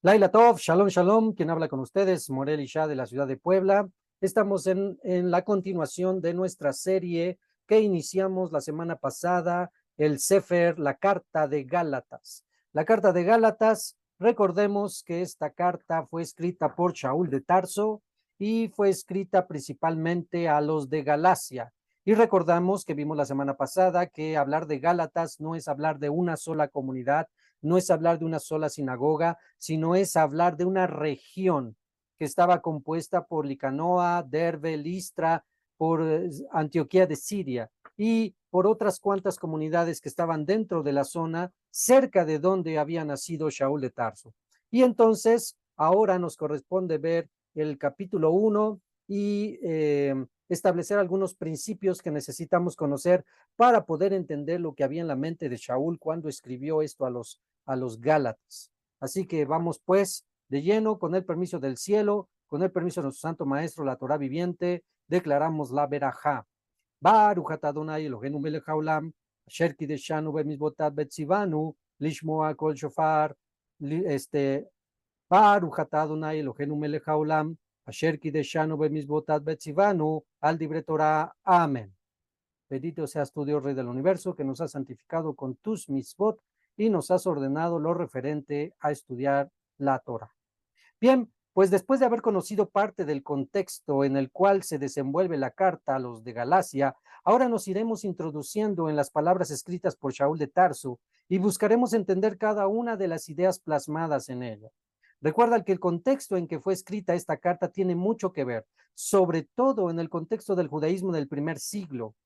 Laila Tov, Shalom Shalom, quien habla con ustedes, Morel Isha de la ciudad de Puebla. Estamos en la continuación de nuestra serie que iniciamos la semana pasada, el Sefer, la Carta de Gálatas. La Carta de Gálatas, recordemos que esta carta fue escrita por Shaul de Tarso y fue escrita principalmente a los de Galacia. Y recordamos que vimos la semana pasada que hablar de Gálatas no es hablar de una sola comunidad, no es hablar de una sola sinagoga, sino es hablar de una región que estaba compuesta por Licanoa, Derbe, Listra, por Antioquía de Siria y por otras cuantas comunidades que estaban dentro de la zona cerca de donde había nacido Shaul de Tarso. Y entonces ahora nos corresponde ver el capítulo 1 y establecer algunos principios que necesitamos conocer para poder entender lo que había en la mente de Shaul cuando escribió esto a los Gálatas. Así que vamos pues de lleno, con el permiso del cielo, con el permiso de nuestro santo maestro, la Torah viviente, declaramos la verajá. Baruch atah Adonai Eloheinu melech haolam, asher kideshanu bemizvotat betzivanu, lishmoa kol shofar, Baruch atah Adonai Eloheinu melech haolam, asher kideshanu bemizvotat betzivanu, al dibre Torah. Amén. Bendito seas tu Dios, Rey del Universo, que nos has santificado con tus mitzvot y nos has ordenado lo referente a estudiar la Torah. Bien, pues después de haber conocido parte del contexto en el cual se desenvuelve la carta a los de Galacia, ahora nos iremos introduciendo en las palabras escritas por Shaul de Tarso y buscaremos entender cada una de las ideas plasmadas en ella. Recuerda que el contexto en que fue escrita esta carta tiene mucho que ver, sobre todo en el contexto del judaísmo del primer siglo.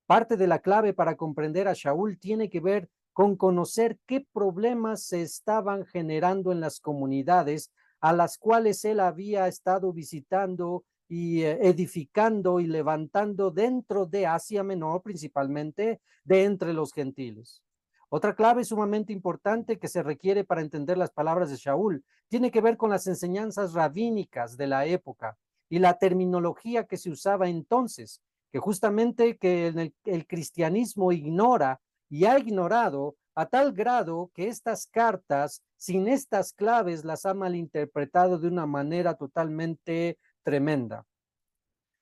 Parte de la clave para comprender a Shaul tiene que ver con conocer qué problemas se estaban generando en las comunidades a las cuales él había estado visitando y edificando y levantando dentro de Asia Menor, principalmente de entre los gentiles. Otra clave sumamente importante que se requiere para entender las palabras de Shaul tiene que ver con las enseñanzas rabínicas de la época y la terminología que se usaba entonces, que justamente que el cristianismo ignora y ha ignorado a tal grado que estas cartas, sin estas claves, las ha malinterpretado de una manera totalmente tremenda.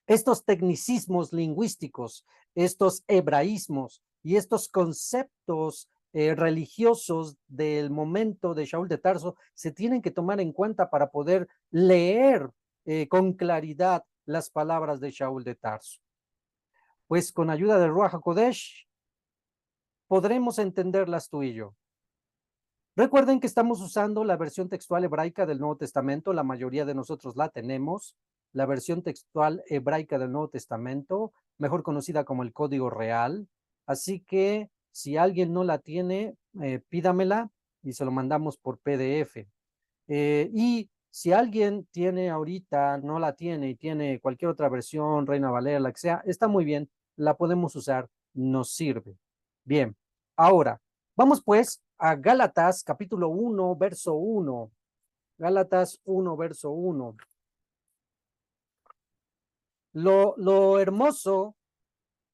Estos tecnicismos lingüísticos, estos hebraísmos y estos conceptos religiosos del momento de Shaul de Tarso se tienen que tomar en cuenta para poder leer con claridad las palabras de Shaul de Tarso. Pues con ayuda del Ruach HaKodesh podremos entenderlas tú y yo. Recuerden que estamos usando la versión textual hebraica del Nuevo Testamento, la mayoría de nosotros la tenemos, la versión textual hebraica del Nuevo Testamento, mejor conocida como el Código Real. Así que si alguien no la tiene, pídamela y se lo mandamos por PDF. Y si alguien tiene ahorita, no la tiene y tiene cualquier otra versión, Reina Valera, la que sea, está muy bien, la podemos usar, nos sirve. Bien, ahora, vamos pues a Gálatas capítulo 1, verso 1. Gálatas 1, verso 1. Lo hermoso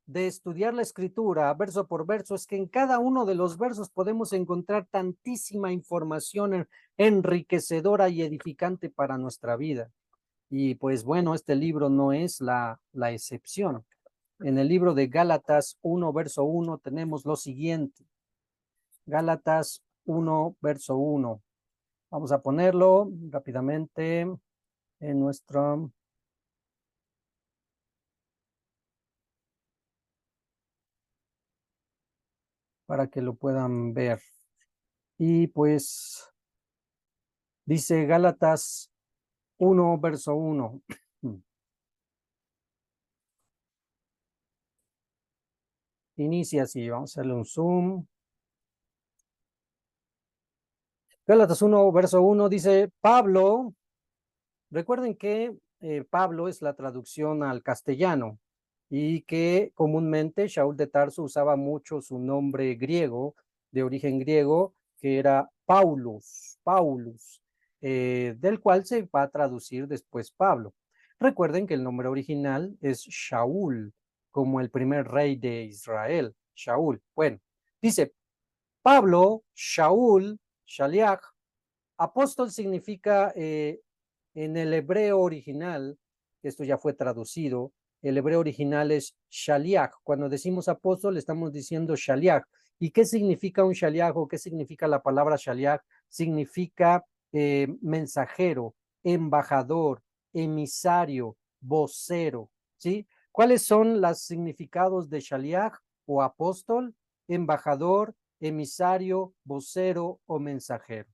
de estudiar la escritura verso por verso es que en cada uno de los versos podemos encontrar tantísima información enriquecedora y edificante para nuestra vida. Y pues bueno, este libro no es la excepción. En el libro de Gálatas 1, verso 1 tenemos lo siguiente. Gálatas 1, verso 1. Vamos a ponerlo rápidamente en nuestro... para que lo puedan ver. Y pues dice Gálatas 1, verso 1. Inicia así, vamos a hacerle un zoom. Gálatas 1, verso 1 dice, Pablo, recuerden que Pablo es la traducción al castellano y que comúnmente Shaul de Tarso usaba mucho su nombre griego, de origen griego, que era Paulus, del cual se va a traducir después Pablo. Recuerden que el nombre original es Shaul, como el primer rey de Israel, Shaul. Bueno, dice Pablo, Shaul, Shaliach, Apóstol significa en el hebreo original, esto ya fue traducido, el hebreo original es shaliach. Cuando decimos apóstol, estamos diciendo shaliach. ¿Y qué significa un shaliach o qué significa la palabra shaliach? Significa mensajero, embajador, emisario, vocero, ¿sí? ¿Cuáles son los significados de shaliach o apóstol? Embajador, emisario, vocero o mensajero.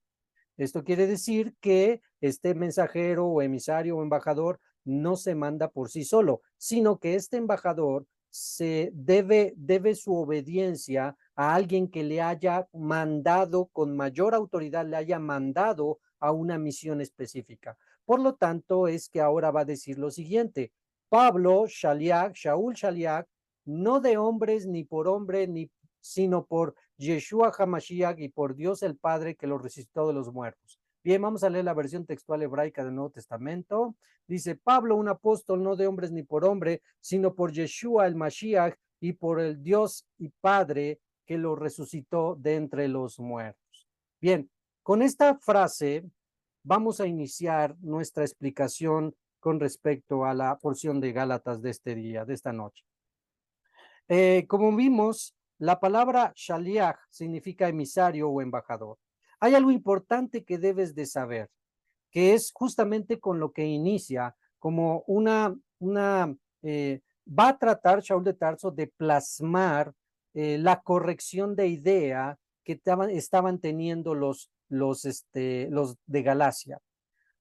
Esto quiere decir que este mensajero o emisario o embajador no se manda por sí solo, sino que este embajador se debe su obediencia a alguien que le haya mandado con mayor autoridad, le haya mandado a una misión específica. Por lo tanto, es que ahora va a decir lo siguiente: Pablo, Shaul Shaliach, no de hombres ni por hombre, ni, sino por Yeshua HaMashiach y por Dios el Padre que lo resucitó de los muertos. Bien, vamos a leer la versión textual hebraica del Nuevo Testamento. Dice: Pablo, un apóstol no de hombres ni por hombre, sino por Yeshua el Mashiach y por el Dios y Padre que lo resucitó de entre los muertos. Bien, con esta frase vamos a iniciar nuestra explicación con respecto a la porción de Gálatas de este día, de esta noche. Como vimos, la palabra shaliach significa emisario o embajador. Hay algo importante que debes de saber, que es justamente con lo que inicia, como va a tratar Shaul de Tarso de plasmar la corrección de idea que estaban teniendo los de Galacia.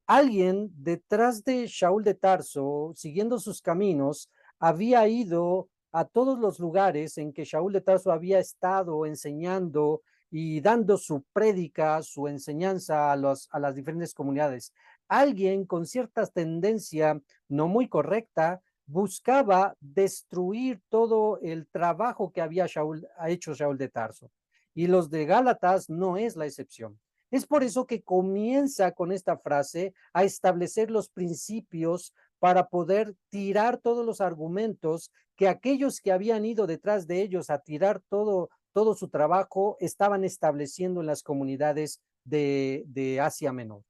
Alguien detrás de Shaul de Tarso, siguiendo sus caminos, había ido a todos los lugares en que Shaul de Tarso había estado enseñando y dando su prédica, su enseñanza a las diferentes comunidades. Alguien con cierta tendencia no muy correcta buscaba destruir todo el trabajo que ha hecho Shaul de Tarso. Y los de Gálatas no es la excepción. Es por eso que comienza con esta frase a establecer los principios para poder tirar todos los argumentos que aquellos que habían ido detrás de ellos a tirar todo su trabajo estaban estableciendo en las comunidades de Asia Menor.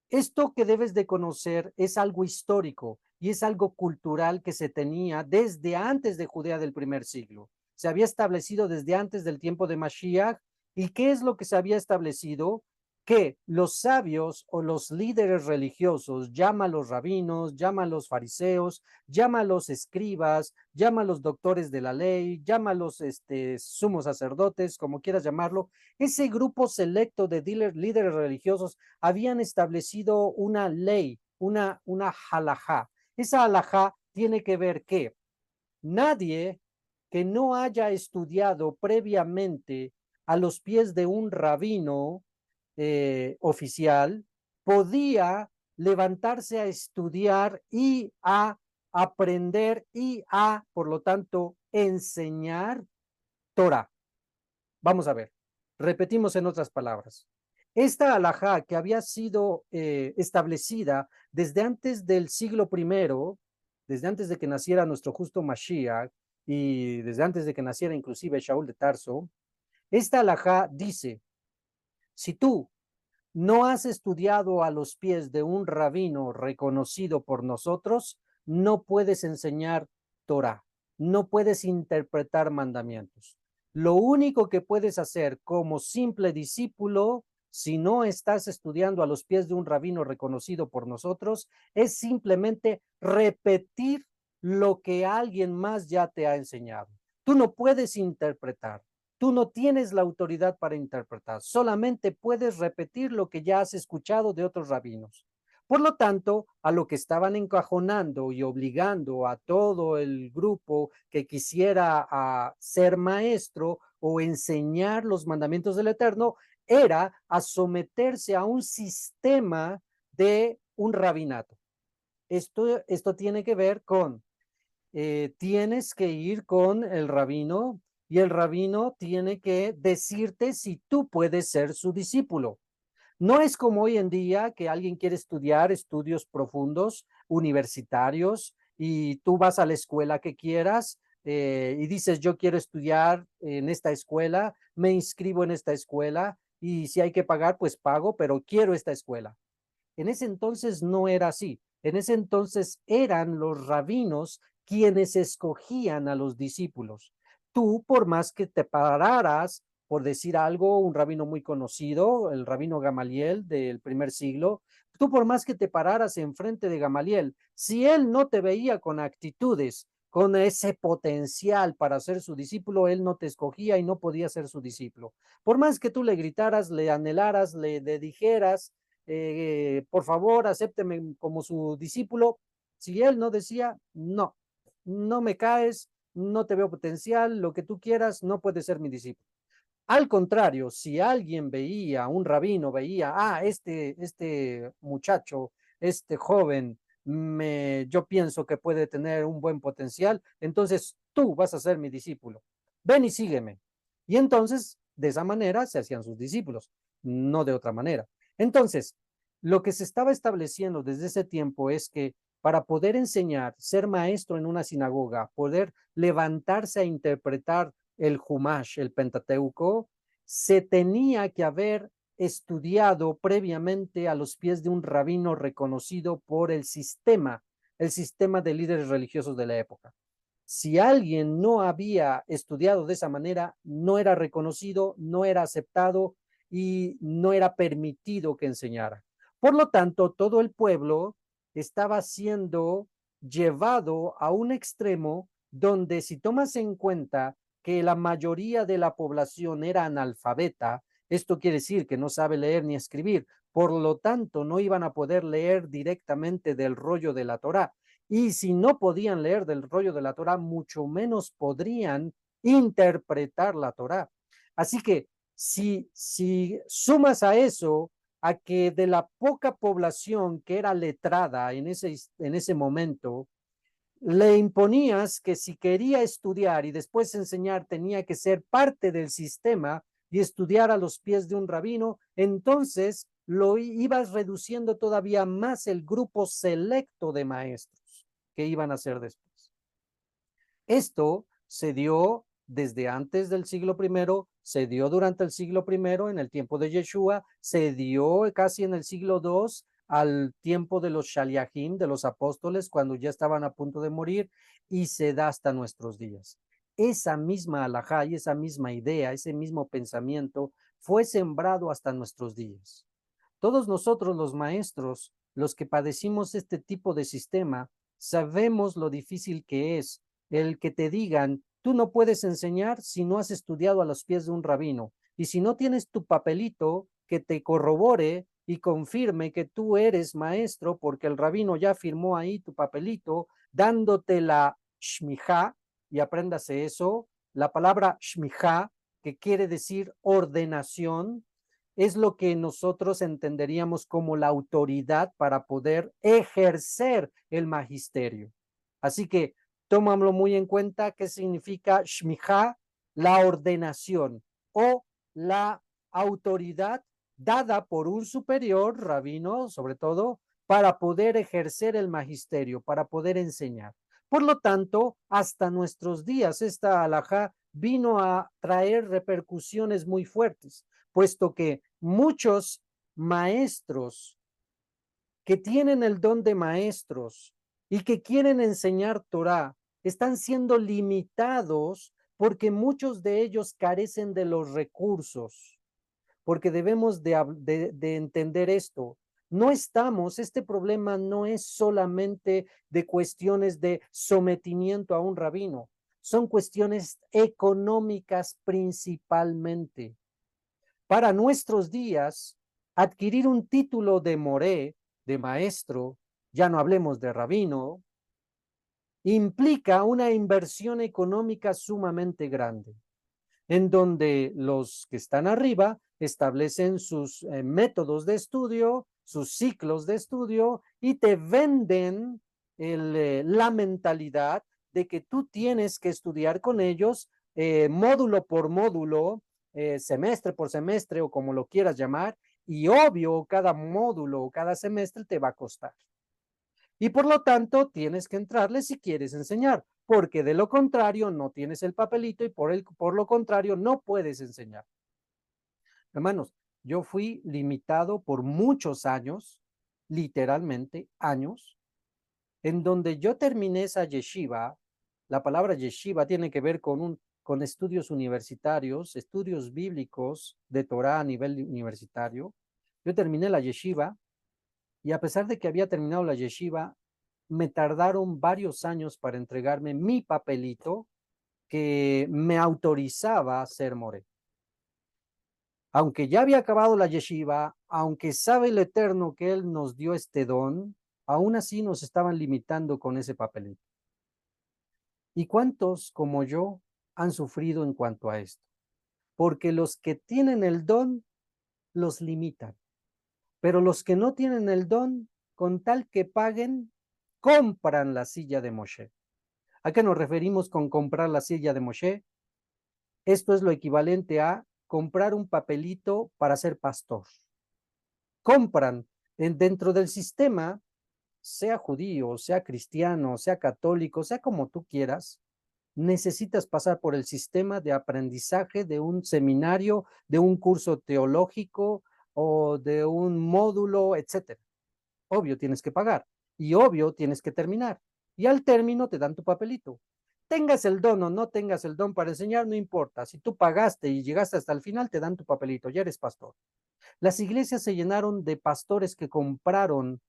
Esto que debes de conocer es algo histórico y es algo cultural que se tenía desde antes de Judea del primer siglo. Se había establecido desde antes del tiempo de Mashiach. ¿Y qué es lo que se había establecido? Que los sabios o los líderes religiosos, llama a los rabinos, llama a los fariseos, llama a los escribas, llama a los doctores de la ley, llama a los sumos sacerdotes, como quieras llamarlo, ese grupo selecto de líderes religiosos habían establecido una ley, una halajá. Esa halajá tiene que ver que nadie que no haya estudiado previamente a los pies de un rabino oficial podía levantarse a estudiar y a aprender y a, por lo tanto, enseñar Torah. Vamos a ver, repetimos en otras palabras. Esta alajá que había sido establecida desde antes del siglo I, desde antes de que naciera nuestro justo Mashiach y desde antes de que naciera inclusive Shaul de Tarso, esta alajá dice: si tú no has estudiado a los pies de un rabino reconocido por nosotros, no puedes enseñar Torah, no puedes interpretar mandamientos. Lo único que puedes hacer como simple discípulo, si no estás estudiando a los pies de un rabino reconocido por nosotros, es simplemente repetir lo que alguien más ya te ha enseñado. Tú no puedes interpretar. Tú no tienes la autoridad para interpretar, solamente puedes repetir lo que ya has escuchado de otros rabinos. Por lo tanto, a lo que estaban encajonando y obligando a todo el grupo que quisiera ser maestro o enseñar los mandamientos del Eterno, era a someterse a un sistema de un rabinato. Esto tiene que ver con tienes que ir con el rabino y el rabino tiene que decirte si tú puedes ser su discípulo. No es como hoy en día que alguien quiere estudiar estudios profundos, universitarios, y tú vas a la escuela que quieras y dices: yo quiero estudiar en esta escuela, me inscribo en esta escuela y si hay que pagar, pues pago, pero quiero esta escuela. En ese entonces no era así. En ese entonces eran los rabinos quienes escogían a los discípulos. Tú, por más que te pararas, por decir algo, un rabino muy conocido, el rabino Gamaliel del primer siglo, tú por más que te pararas enfrente de Gamaliel, si él no te veía con actitudes, con ese potencial para ser su discípulo, él no te escogía y no podía ser su discípulo. Por más que tú le gritaras, le anhelaras, le dijeras, por favor, acépteme como su discípulo. Si él no decía, no, no me caes, no te veo potencial, lo que tú quieras, no puedes ser mi discípulo. Al contrario, si alguien veía, un rabino veía, este muchacho, este joven, yo pienso que puede tener un buen potencial, entonces tú vas a ser mi discípulo. Ven y sígueme. Y entonces, de esa manera se hacían sus discípulos, no de otra manera. Entonces, lo que se estaba estableciendo desde ese tiempo es que para poder enseñar, ser maestro en una sinagoga, poder levantarse a interpretar el Humash, el Pentateuco, se tenía que haber estudiado previamente a los pies de un rabino reconocido por el sistema de líderes religiosos de la época. Si alguien no había estudiado de esa manera, no era reconocido, no era aceptado y no era permitido que enseñara. Por lo tanto, todo el pueblo estaba siendo llevado a un extremo donde, si tomas en cuenta que la mayoría de la población era analfabeta, esto quiere decir que no sabe leer ni escribir, por lo tanto no iban a poder leer directamente del rollo de la Torá. Y si no podían leer del rollo de la Torá, mucho menos podrían interpretar la Torá. Así que si sumas a eso, a que de la poca población que era letrada en ese momento, le imponías que si quería estudiar y después enseñar tenía que ser parte del sistema y estudiar a los pies de un rabino, entonces lo ibas reduciendo todavía más el grupo selecto de maestros que iban a ser después. Esto se dio desde antes del siglo I, se dio durante el siglo I en el tiempo de Yeshua, se dio casi en el siglo II al tiempo de los Shaliachim, de los apóstoles, cuando ya estaban a punto de morir, y se da hasta nuestros días. Esa misma alajá y esa misma idea, ese mismo pensamiento fue sembrado hasta nuestros días. Todos nosotros los maestros, los que padecimos este tipo de sistema, sabemos lo difícil que es el que te digan, tú no puedes enseñar si no has estudiado a los pies de un rabino. Y si no tienes tu papelito que te corrobore y confirme que tú eres maestro, porque el rabino ya firmó ahí tu papelito, dándote la shmijá, y apréndase eso, la palabra shmijá, que quiere decir ordenación, es lo que nosotros entenderíamos como la autoridad para poder ejercer el magisterio. Así que tómalo muy en cuenta qué significa shmijá, la ordenación o la autoridad dada por un superior, rabino sobre todo, para poder ejercer el magisterio, para poder enseñar. Por lo tanto, hasta nuestros días esta alajá vino a traer repercusiones muy fuertes, puesto que muchos maestros que tienen el don de maestros y que quieren enseñar Torah están siendo limitados porque muchos de ellos carecen de los recursos, porque debemos de entender esto. No estamos, este problema no es solamente de cuestiones de sometimiento a un rabino, son cuestiones económicas principalmente. Para nuestros días, adquirir un título de moré, de maestro, ya no hablemos de rabino, implica una inversión económica sumamente grande, en donde los que están arriba establecen sus métodos de estudio, sus ciclos de estudio y te venden la mentalidad de que tú tienes que estudiar con ellos módulo por módulo, semestre por semestre o como lo quieras llamar, y obvio cada módulo o cada semestre te va a costar. Y por lo tanto tienes que entrarle si quieres enseñar, porque de lo contrario no tienes el papelito y por lo contrario no puedes enseñar. Hermanos, yo fui limitado por muchos años, literalmente años, en donde yo terminé esa yeshiva. La palabra yeshiva tiene que ver con estudios universitarios, estudios bíblicos de Torah a nivel universitario. Yo terminé la yeshiva y a pesar de que había terminado la yeshiva, me tardaron varios años para entregarme mi papelito que me autorizaba a ser more. Aunque ya había acabado la yeshiva, aunque sabe el Eterno que Él nos dio este don, aún así nos estaban limitando con ese papelito. ¿Y cuántos como yo han sufrido en cuanto a esto? Porque los que tienen el don los limitan, pero los que no tienen el don, con tal que paguen, compran la silla de Moshe. ¿A qué nos referimos con comprar la silla de Moshe? Esto es lo equivalente a comprar un papelito para ser pastor. Compran dentro del sistema, sea judío, sea cristiano, sea católico, sea como tú quieras, necesitas pasar por el sistema de aprendizaje de un seminario, de un curso teológico o de un módulo, etcétera. Obvio tienes que pagar y obvio tienes que terminar. Y al término te dan tu papelito. Tengas el don o no tengas el don para enseñar, no importa. Si tú pagaste y llegaste hasta el final, te dan tu papelito, ya eres pastor. Las iglesias se llenaron de pastores que compraron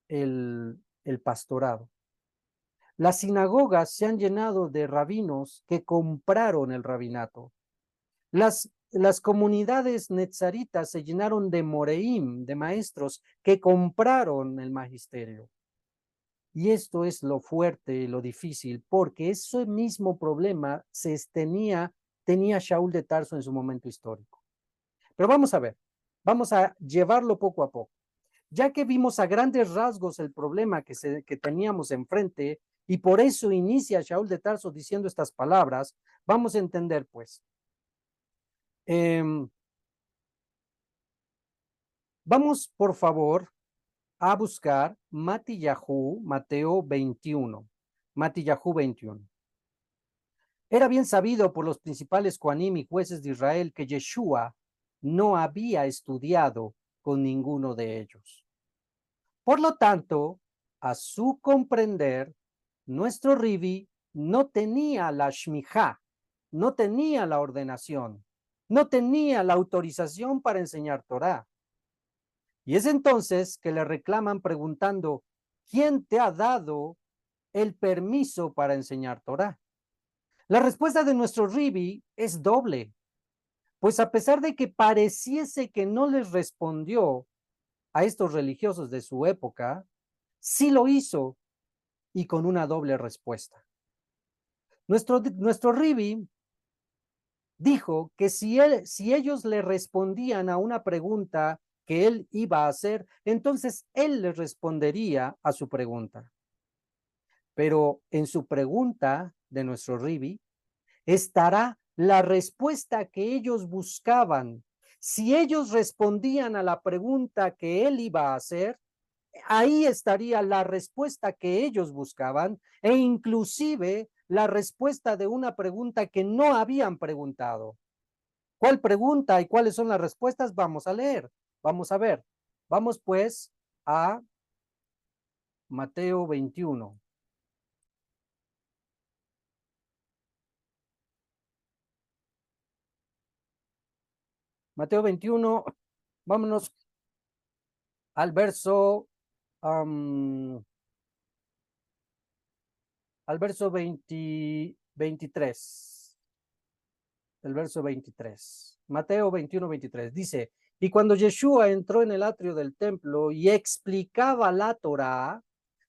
el pastorado. Las sinagogas se han llenado de rabinos que compraron el rabinato. Las comunidades netzaritas se llenaron de moreim, de maestros que compraron el magisterio. Y esto es lo fuerte y lo difícil, porque ese mismo problema tenía Shaul de Tarso en su momento histórico. Pero vamos a ver, vamos a llevarlo poco a poco. Ya que vimos a grandes rasgos el problema que teníamos enfrente, y por eso inicia Shaul de Tarso diciendo estas palabras, vamos a entender pues. Vamos por favor a buscar Mateo 21. Matillahu 21. Era bien sabido por los principales Kohanim y jueces de Israel que Yeshua no había estudiado con ninguno de ellos. Por lo tanto, a su comprender, nuestro Ribi no tenía la shmijá, no tenía la ordenación, no tenía la autorización para enseñar Torah. Y es entonces que le reclaman preguntando, ¿quién te ha dado el permiso para enseñar Torah? La respuesta de nuestro Ribi es doble, pues a pesar de que pareciese que no les respondió a estos religiosos de su época, sí lo hizo y con una doble respuesta. Nuestro Ribi dijo que si ellos le respondían a una pregunta que él iba a hacer, entonces él les respondería a su pregunta. Pero en su pregunta de nuestro Ribi estará la respuesta que ellos buscaban. Si ellos respondían a la pregunta que él iba a hacer, ahí estaría la respuesta que ellos buscaban e inclusive la respuesta de una pregunta que no habían preguntado. ¿Cuál pregunta y cuáles son las respuestas? Vamos a leer, vamos a ver. Vamos pues a Mateo 21. Mateo 21, vámonos al verso, al verso 23. El verso 23. Mateo 21, 23. Dice, y cuando Yeshua entró en el atrio del templo y explicaba la Torá,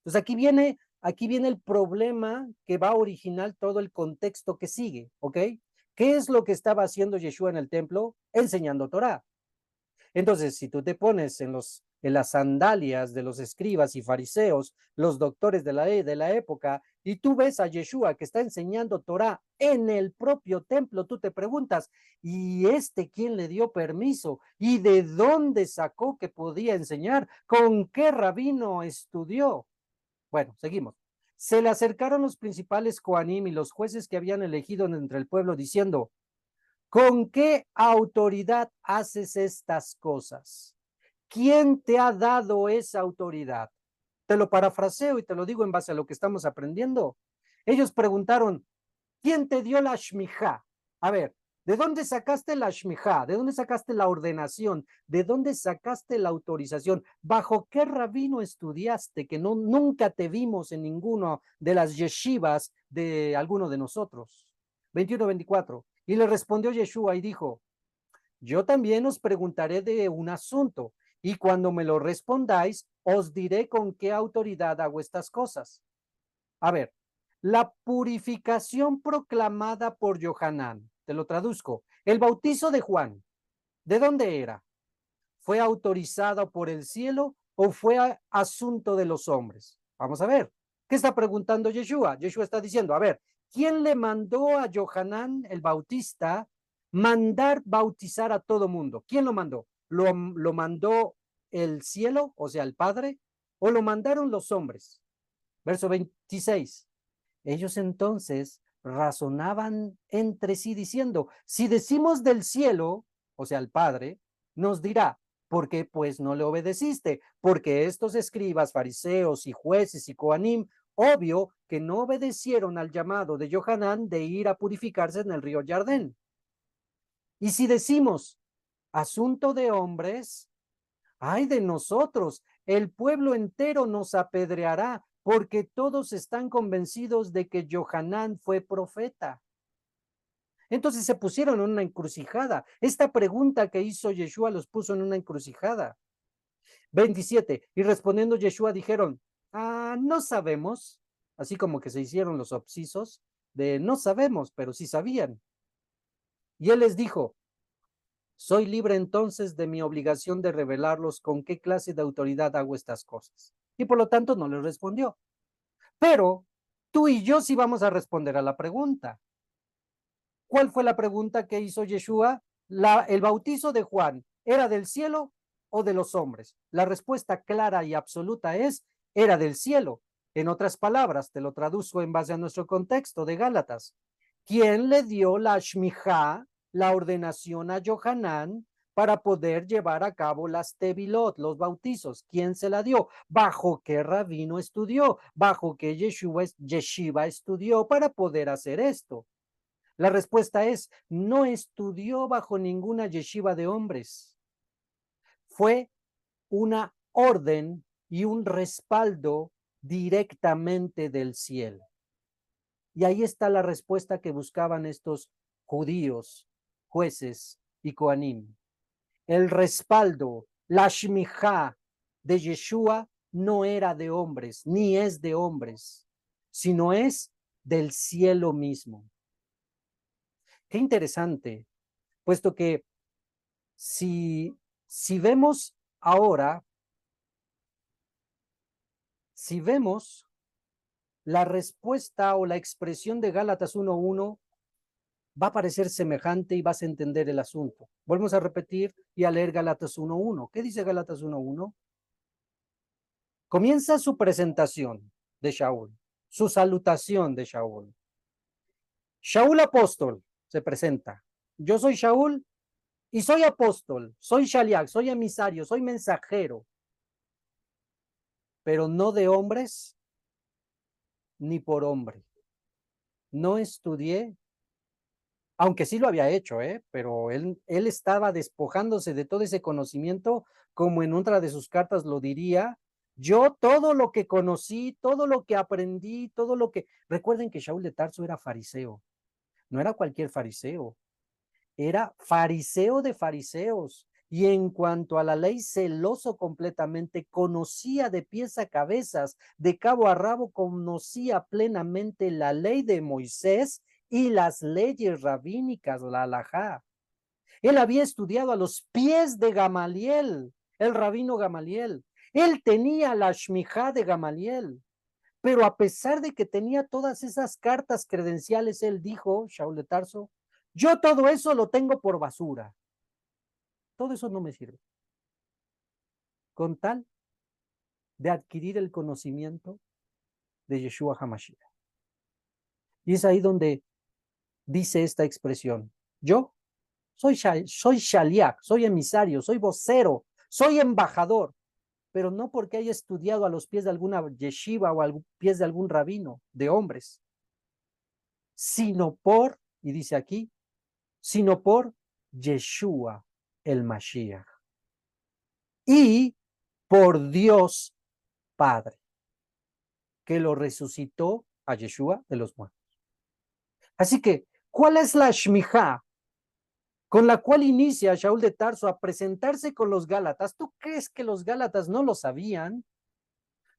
pues aquí viene el problema que va a originar todo el contexto que sigue, ¿ok? ¿Qué es lo que estaba haciendo Yeshua en el templo? Enseñando Torá. Entonces, si tú te pones en las sandalias de los escribas y fariseos, los doctores de la época, y tú ves a Yeshua que está enseñando Torah en el propio templo, tú te preguntas, ¿y quién le dio permiso? ¿Y de dónde sacó que podía enseñar? ¿Con qué rabino estudió? Bueno, seguimos. Se le acercaron los principales Kohanim y los jueces que habían elegido entre el pueblo diciendo, ¿con qué autoridad haces estas cosas? ¿Quién te ha dado esa autoridad? Te lo parafraseo y te lo digo en base a lo que estamos aprendiendo. Ellos preguntaron, ¿quién te dio la shmijá? A ver, ¿de dónde sacaste la shmijá? ¿De dónde sacaste la ordenación? ¿De dónde sacaste la autorización? ¿Bajo qué rabino estudiaste que nunca te vimos en ninguno de las yeshivas de alguno de nosotros? 21-24. Y le respondió Yeshua y dijo, yo también os preguntaré de un asunto, y cuando me lo respondáis, os diré con qué autoridad hago estas cosas. A ver, la purificación proclamada por Johanán, te lo traduzco, el bautizo de Juan, ¿de dónde era? ¿Fue autorizado por el cielo o fue asunto de los hombres? Vamos a ver. ¿Qué está preguntando Yeshua? Yeshua está diciendo, a ver, ¿quién le mandó a Johanán el Bautista mandar bautizar a todo mundo? ¿Quién lo mandó? ¿Lo mandó el cielo, o sea, el Padre, o lo mandaron los hombres? Verso 26. Ellos entonces razonaban entre sí diciendo, si decimos del cielo, o sea, el Padre, nos dirá, ¿por qué pues no le obedeciste? Porque estos escribas, fariseos y jueces y coanim, obvio que no obedecieron al llamado de Johanán de ir a purificarse en el río Jardén. Y si decimos, asunto de hombres, ay de nosotros, el pueblo entero nos apedreará porque todos están convencidos de que Johanán fue profeta. Entonces se pusieron en una encrucijada. Esta pregunta que hizo Yeshua los puso en una encrucijada. 27. Y respondiendo Yeshua dijeron, no sabemos, así como que se hicieron los obsisos de no sabemos, pero sí sabían. Y él les dijo, soy libre entonces de mi obligación de revelarlos con qué clase de autoridad hago estas cosas. Y por lo tanto no les respondió. Pero tú y yo sí vamos a responder a la pregunta. ¿Cuál fue la pregunta que hizo Yeshua? ¿El bautizo de Juan era del cielo o de los hombres? La respuesta clara y absoluta es, era del cielo. En otras palabras, te lo traduzco en base a nuestro contexto de Gálatas. ¿Quién le dio la shmijá, la ordenación a Johanán para poder llevar a cabo las tevilot, los bautizos? ¿Quién se la dio? ¿Bajo qué rabino estudió? ¿Bajo qué yeshiva estudió para poder hacer esto? La respuesta es, no estudió bajo ninguna yeshiva de hombres. Fue una orden y un respaldo directamente del cielo. Y ahí está la respuesta que buscaban estos judíos, jueces y coanim. El respaldo, la shmijá de Yeshua no era de hombres, ni es de hombres, sino es del cielo mismo. Qué interesante, puesto que si vemos ahora, si vemos la respuesta o la expresión de Gálatas 1:1, va a parecer semejante y vas a entender el asunto. Volvemos a repetir y a leer Gálatas 1:1. ¿Qué dice Gálatas 1:1? Comienza su presentación de Shaul, su salutación de Shaul. Shaul apóstol se presenta. Yo soy Shaul y soy apóstol, soy shaliach, soy emisario, soy mensajero, pero no de hombres ni por hombre. No estudié, aunque sí lo había hecho, pero él estaba despojándose de todo ese conocimiento, como en otra de sus cartas lo diría. Yo todo lo que conocí, todo lo que aprendí, todo lo que... Recuerden que Shaul de Tarso era fariseo, no era cualquier fariseo, era fariseo de fariseos. Y en cuanto a la ley, celoso completamente, conocía de pies a cabezas, de cabo a rabo, conocía plenamente la ley de Moisés y las leyes rabínicas, la halajá. Él había estudiado a los pies de Gamaliel, el rabino Gamaliel. Él tenía la shmijá de Gamaliel. Pero a pesar de que tenía todas esas cartas credenciales, él dijo, Shaul de Tarso, yo todo eso lo tengo por basura. Todo eso no me sirve. Con tal de adquirir el conocimiento de Yeshua HaMashiach. Y es ahí donde dice esta expresión. Yo soy shaliach, soy emisario, soy vocero, soy embajador, pero no porque haya estudiado a los pies de alguna yeshiva o a los pies de algún rabino de hombres, sino por, y dice aquí, sino por Yeshua el Mashiach y por Dios Padre, que lo resucitó a Yeshua de los muertos. Así que, ¿cuál es la shmijá con la cual inicia Shaul de Tarso a presentarse con los Gálatas? ¿Tú crees que los Gálatas no lo sabían?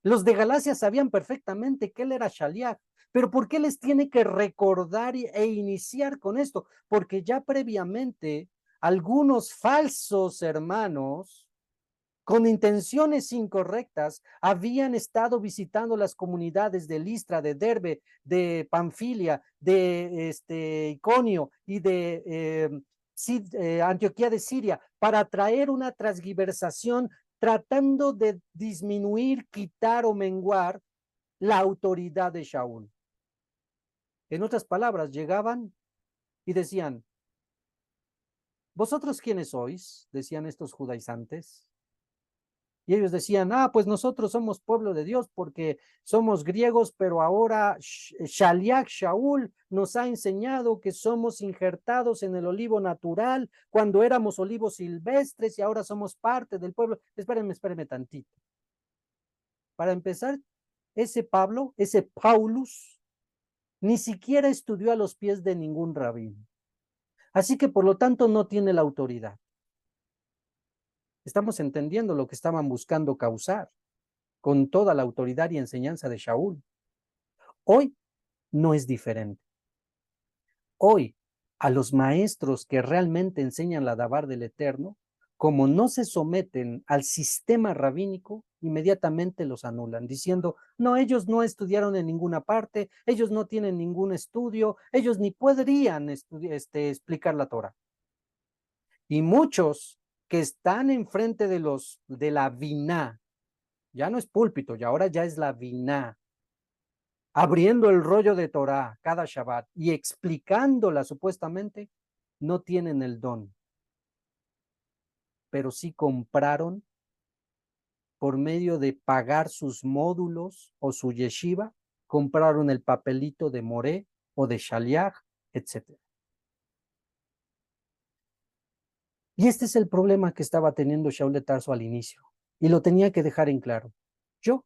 Los de Galacia sabían perfectamente que él era Shaliach, pero ¿por qué les tiene que recordar e iniciar con esto? Porque ya previamente algunos falsos hermanos con intenciones incorrectas habían estado visitando las comunidades de Listra, de Derbe, de Panfilia, de Iconio y de Antioquía de Siria para traer una transgiversación tratando de disminuir, quitar o menguar la autoridad de Shaul. En otras palabras, llegaban y decían, ¿vosotros quiénes sois? Decían estos judaizantes. Y ellos decían, pues nosotros somos pueblo de Dios porque somos griegos, pero ahora Shaliach Shaul nos ha enseñado que somos injertados en el olivo natural cuando éramos olivos silvestres y ahora somos parte del pueblo. Espérenme tantito. Para empezar, ese Pablo, ese Paulus, ni siquiera estudió a los pies de ningún rabino. Así que por lo tanto no tiene la autoridad. Estamos entendiendo lo que estaban buscando causar con toda la autoridad y enseñanza de Shaul. Hoy no es diferente. Hoy, a los maestros que realmente enseñan la Dabar del Eterno, como no se someten al sistema rabínico, inmediatamente los anulan, diciendo, no, ellos no estudiaron en ninguna parte, ellos no tienen ningún estudio, ellos ni podrían explicar la Torah. Y muchos que están enfrente de la Biná, ya no es púlpito, y ahora ya es la Biná, abriendo el rollo de Torah cada Shabbat y explicándola supuestamente, no tienen el don, pero sí compraron por medio de pagar sus módulos o su yeshiva, compraron el papelito de Moré o de Shaliach, etc. Y este es el problema que estaba teniendo Shaul de Tarso al inicio, y lo tenía que dejar en claro. Yo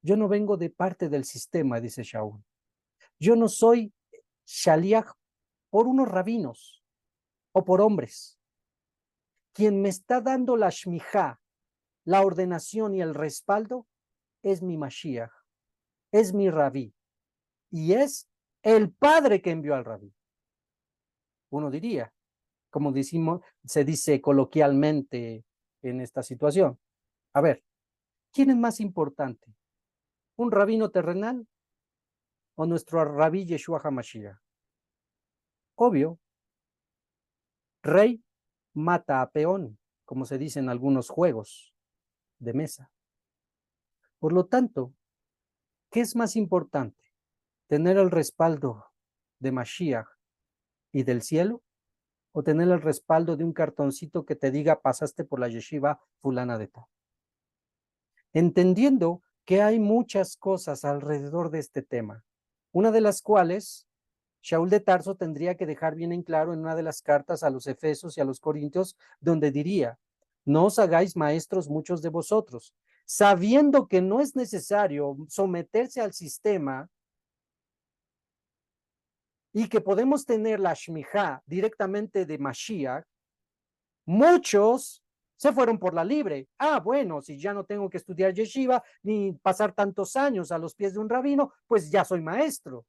no vengo de parte del sistema, dice Shaul. Yo no soy Shaliach por unos rabinos o por hombres. Quien me está dando la shmijá, la ordenación y el respaldo, es mi Mashiach, es mi rabí, y es el padre que envió al rabí. Uno diría, como decimos, se dice coloquialmente en esta situación. A ver, ¿quién es más importante? ¿Un rabino terrenal o nuestro rabí Yeshua HaMashiach? Obvio, rey mata a peón, como se dice en algunos juegos de mesa. Por lo tanto, ¿qué es más importante? ¿Tener el respaldo de Mashiach y del cielo? ¿O tener el respaldo de un cartoncito que te diga pasaste por la yeshiva fulana de tal? Entendiendo que hay muchas cosas alrededor de este tema, una de las cuales Shaul de Tarso tendría que dejar bien en claro en una de las cartas a los Efesios y a los Corintios, donde diría, no os hagáis maestros muchos de vosotros, sabiendo que no es necesario someterse al sistema y que podemos tener la shmijá directamente de Mashiach, muchos se fueron por la libre. Bueno, si ya no tengo que estudiar yeshiva ni pasar tantos años a los pies de un rabino, pues ya soy maestro.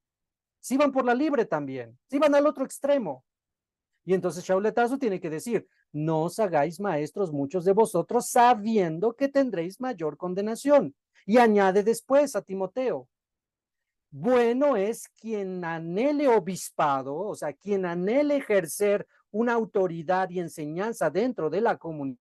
Si van por la libre también, si van al otro extremo. Y entonces Shaul de Tarso tiene que decir, no os hagáis maestros muchos de vosotros sabiendo que tendréis mayor condenación. Y añade después a Timoteo, bueno es quien anhele obispado, o sea, quien anhele ejercer una autoridad y enseñanza dentro de la comunidad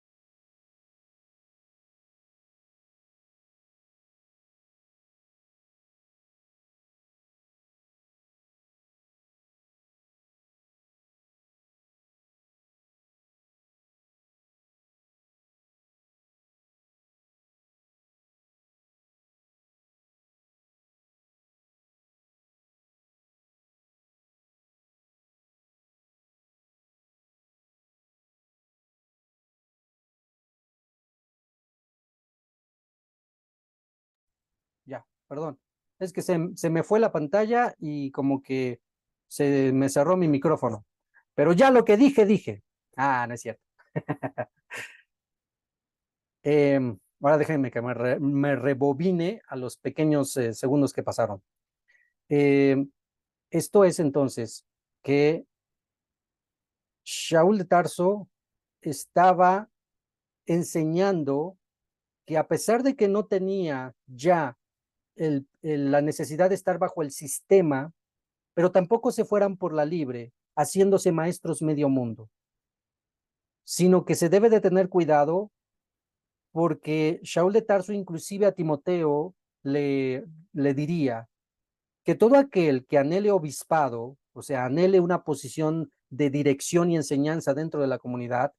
perdón. Es que se me fue la pantalla y como que se me cerró mi micrófono. Pero ya lo que dije. Ah, no es cierto. Ahora déjenme que me rebobine a los pequeños segundos que pasaron. Esto es entonces que Shaul de Tarso estaba enseñando que a pesar de que no tenía ya la necesidad de estar bajo el sistema, pero tampoco se fueran por la libre, haciéndose maestros medio mundo, sino que se debe de tener cuidado porque Shaul de Tarso inclusive a Timoteo le diría que todo aquel que anhele obispado, o sea, anhele una posición de dirección y enseñanza dentro de la comunidad,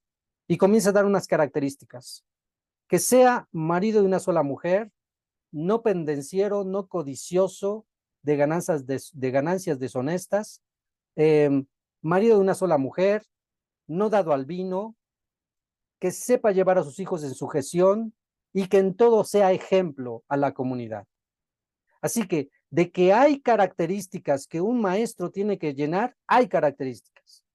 y comienza a dar unas características, que sea marido de una sola mujer, no pendenciero, no codicioso de ganancias deshonestas, marido de una sola mujer, no dado al vino, que sepa llevar a sus hijos en sujeción y que en todo sea ejemplo a la comunidad. Así que de que hay características que un maestro tiene que llenar, hay características,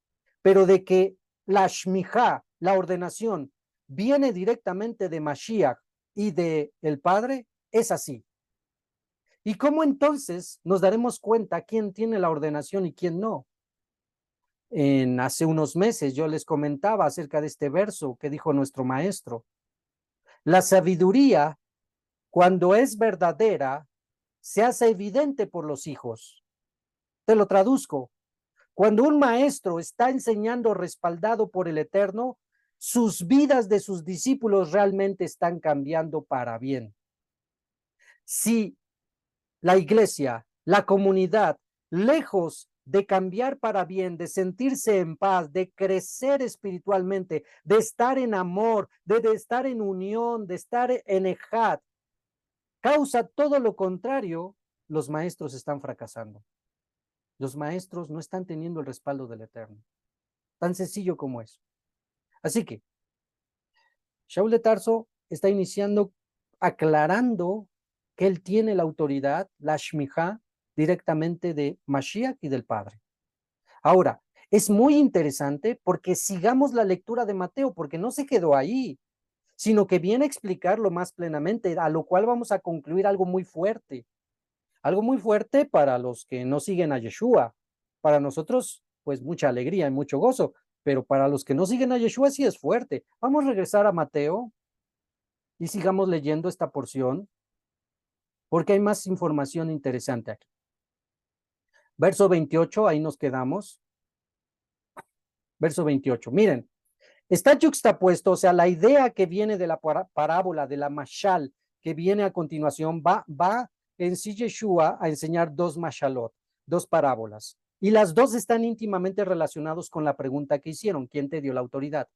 pero de que la shmijá, la ordenación, viene directamente de Mashiach y de el Padre, es así. ¿Y cómo entonces nos daremos cuenta quién tiene la ordenación y quién no? Hace unos meses yo les comentaba acerca de este verso que dijo nuestro maestro. La sabiduría, cuando es verdadera, se hace evidente por los hijos. Te lo traduzco. Cuando un maestro está enseñando respaldado por el Eterno, sus vidas de sus discípulos realmente están cambiando para bien. Si la iglesia, la comunidad, lejos de cambiar para bien, de sentirse en paz, de crecer espiritualmente, de estar en amor, de estar en unión, de estar en ejad, causa todo lo contrario, los maestros están fracasando. Los maestros no están teniendo el respaldo del Eterno. Tan sencillo como eso. Así que, Shaul de Tarso está iniciando aclarando que él tiene la autoridad, la shmijá, directamente de Mashiach y del Padre. Ahora, es muy interesante porque sigamos la lectura de Mateo, porque no se quedó ahí, sino que viene a explicarlo más plenamente, a lo cual vamos a concluir algo muy fuerte. Algo muy fuerte para los que no siguen a Yeshua. Para nosotros, pues mucha alegría y mucho gozo, pero para los que no siguen a Yeshua sí es fuerte. Vamos a regresar a Mateo y sigamos leyendo esta porción porque hay más información interesante aquí. Verso 28, ahí nos quedamos. Verso 28, miren, está juxtapuesto, o sea, la idea que viene de la parábola, de la mashal, que viene a continuación, va en sí Yeshua a enseñar dos mashalot, dos parábolas. Y las dos están íntimamente relacionados con la pregunta que hicieron, ¿quién te dio la autoridad?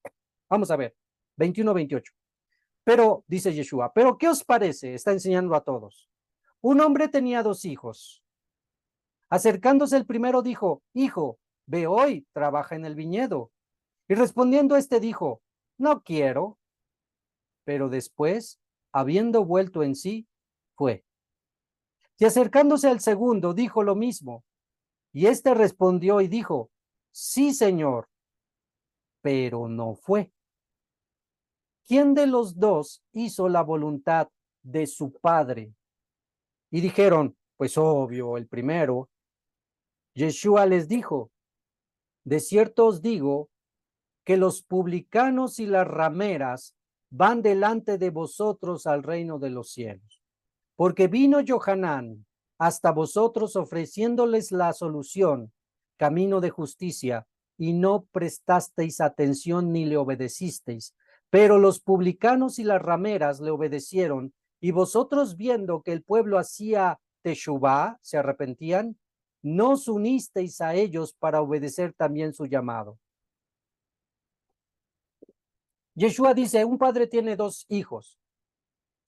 Vamos a ver, 21-28. Pero, dice Yeshua, ¿pero qué os parece? Está enseñando a todos. Un hombre tenía dos hijos. Acercándose el primero dijo, hijo, ve hoy, trabaja en el viñedo. Y respondiendo este dijo, no quiero. Pero después, habiendo vuelto en sí, fue. Y acercándose al segundo, dijo lo mismo. Y éste respondió y dijo, sí, señor, pero no fue. ¿Quién de los dos hizo la voluntad de su padre? Y dijeron, pues obvio, el primero. Yeshua les dijo, de cierto os digo que los publicanos y las rameras van delante de vosotros al reino de los cielos. Porque vino Johanán hasta vosotros ofreciéndoles la solución, camino de justicia, y no prestasteis atención ni le obedecisteis. Pero los publicanos y las rameras le obedecieron, y vosotros viendo que el pueblo hacía teshuvá, se arrepentían, no os unisteis a ellos para obedecer también su llamado. Yeshua dice, un padre tiene dos hijos.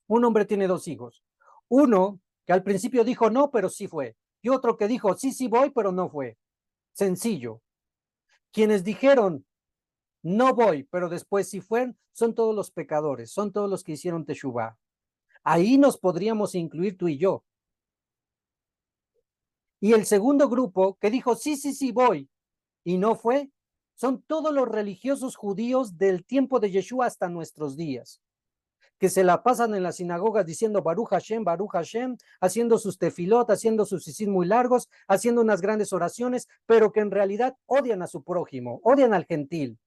Un hombre tiene dos hijos. Uno que al principio dijo no, pero sí fue. Y otro que dijo sí, sí voy, pero no fue. Sencillo. Quienes dijeron no voy, pero después sí fueron, son todos los pecadores, son todos los que hicieron teshuvá. Ahí nos podríamos incluir tú y yo. Y el segundo grupo que dijo, sí, sí, sí, voy, y no fue, son todos los religiosos judíos del tiempo de Yeshua hasta nuestros días, que se la pasan en las sinagogas diciendo Baruch Hashem, haciendo sus tefilot, haciendo sus sisim muy largos, haciendo unas grandes oraciones, pero que en realidad odian a su prójimo, odian al gentil,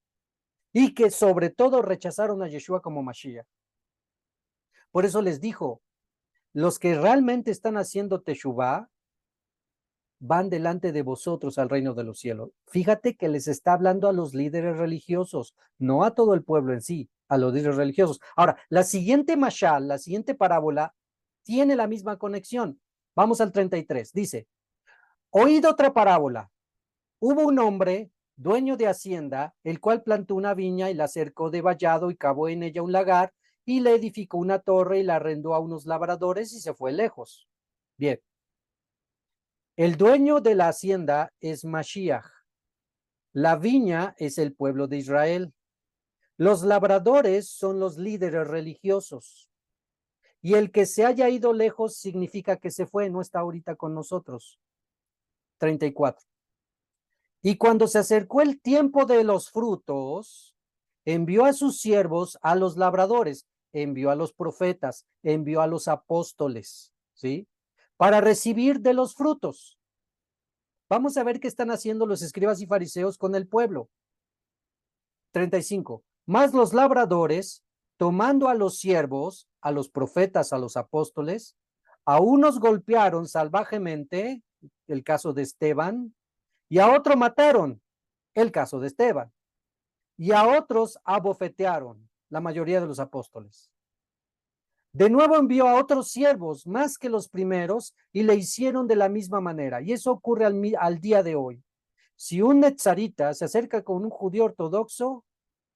y que sobre todo rechazaron a Yeshua como Mashiach. Por eso les dijo, los que realmente están haciendo teshuvah van delante de vosotros al reino de los cielos. Fíjate que les está hablando a los líderes religiosos, no a todo el pueblo en sí, a los líderes religiosos. Ahora, la siguiente mashal, la siguiente parábola, tiene la misma conexión. Vamos al 33. Dice, oíd otra parábola. Hubo un hombre, dueño de hacienda, el cual plantó una viña y la cercó de vallado y cavó en ella un lagar y le edificó una torre y la arrendó a unos labradores y se fue lejos. Bien. El dueño de la hacienda es Mashiach. La viña es el pueblo de Israel. Los labradores son los líderes religiosos. Y el que se haya ido lejos significa que se fue, no está ahorita con nosotros. 34. Y cuando se acercó el tiempo de los frutos, envió a sus siervos, a los labradores, envió a los profetas, envió a los apóstoles, ¿sí? Para recibir de los frutos. Vamos a ver qué están haciendo los escribas y fariseos con el pueblo. 35. Más los labradores, tomando a los siervos, a los profetas, a los apóstoles, a unos golpearon salvajemente, el caso de Esteban, y a otro mataron, el caso de Esteban, y a otros abofetearon, la mayoría de los apóstoles. De nuevo envió a otros siervos, más que los primeros, y le hicieron de la misma manera. Y eso ocurre al día de hoy. Si un netzarita se acerca con un judío ortodoxo,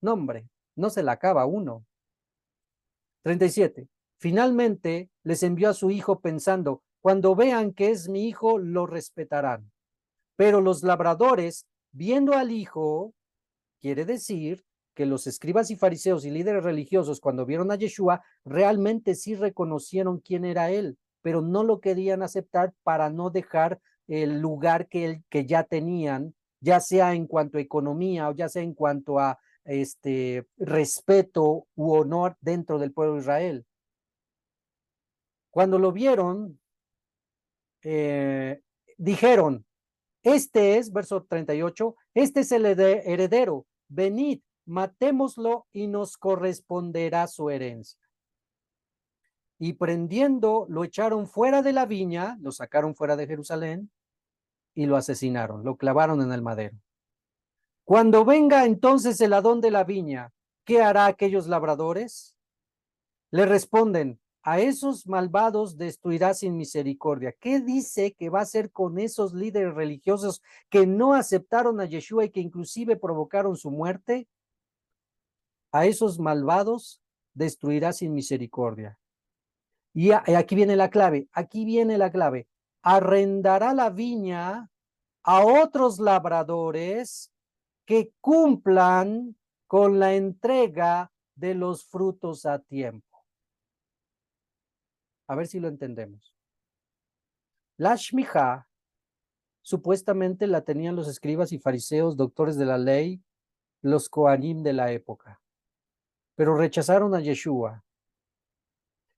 no, hombre, no se la acaba uno. 37. Finalmente les envió a su hijo pensando, cuando vean que es mi hijo, lo respetarán. Pero los labradores, viendo al hijo, quiere decir que los escribas y fariseos y líderes religiosos, cuando vieron a Yeshua, realmente sí reconocieron quién era él, pero no lo querían aceptar para no dejar el lugar que ya tenían, ya sea en cuanto a economía o ya sea en cuanto a respeto u honor dentro del pueblo de Israel. Cuando lo vieron, dijeron, este es, verso 38, este es el heredero, venid, matémoslo y nos corresponderá su herencia. Y prendiendo, lo echaron fuera de la viña, lo sacaron fuera de Jerusalén y lo asesinaron, lo clavaron en el madero. Cuando venga entonces el Adón de la viña, ¿qué hará aquellos labradores? Le responden, a esos malvados destruirá sin misericordia. ¿Qué dice que va a hacer con esos líderes religiosos que no aceptaron a Yeshua y que inclusive provocaron su muerte? A esos malvados destruirá sin misericordia. Y aquí viene la clave, aquí viene la clave. Arrendará la viña a otros labradores que cumplan con la entrega de los frutos a tiempo. A ver si lo entendemos. La shmijá supuestamente la tenían los escribas y fariseos, doctores de la ley, los coanim de la época, pero rechazaron a Yeshua.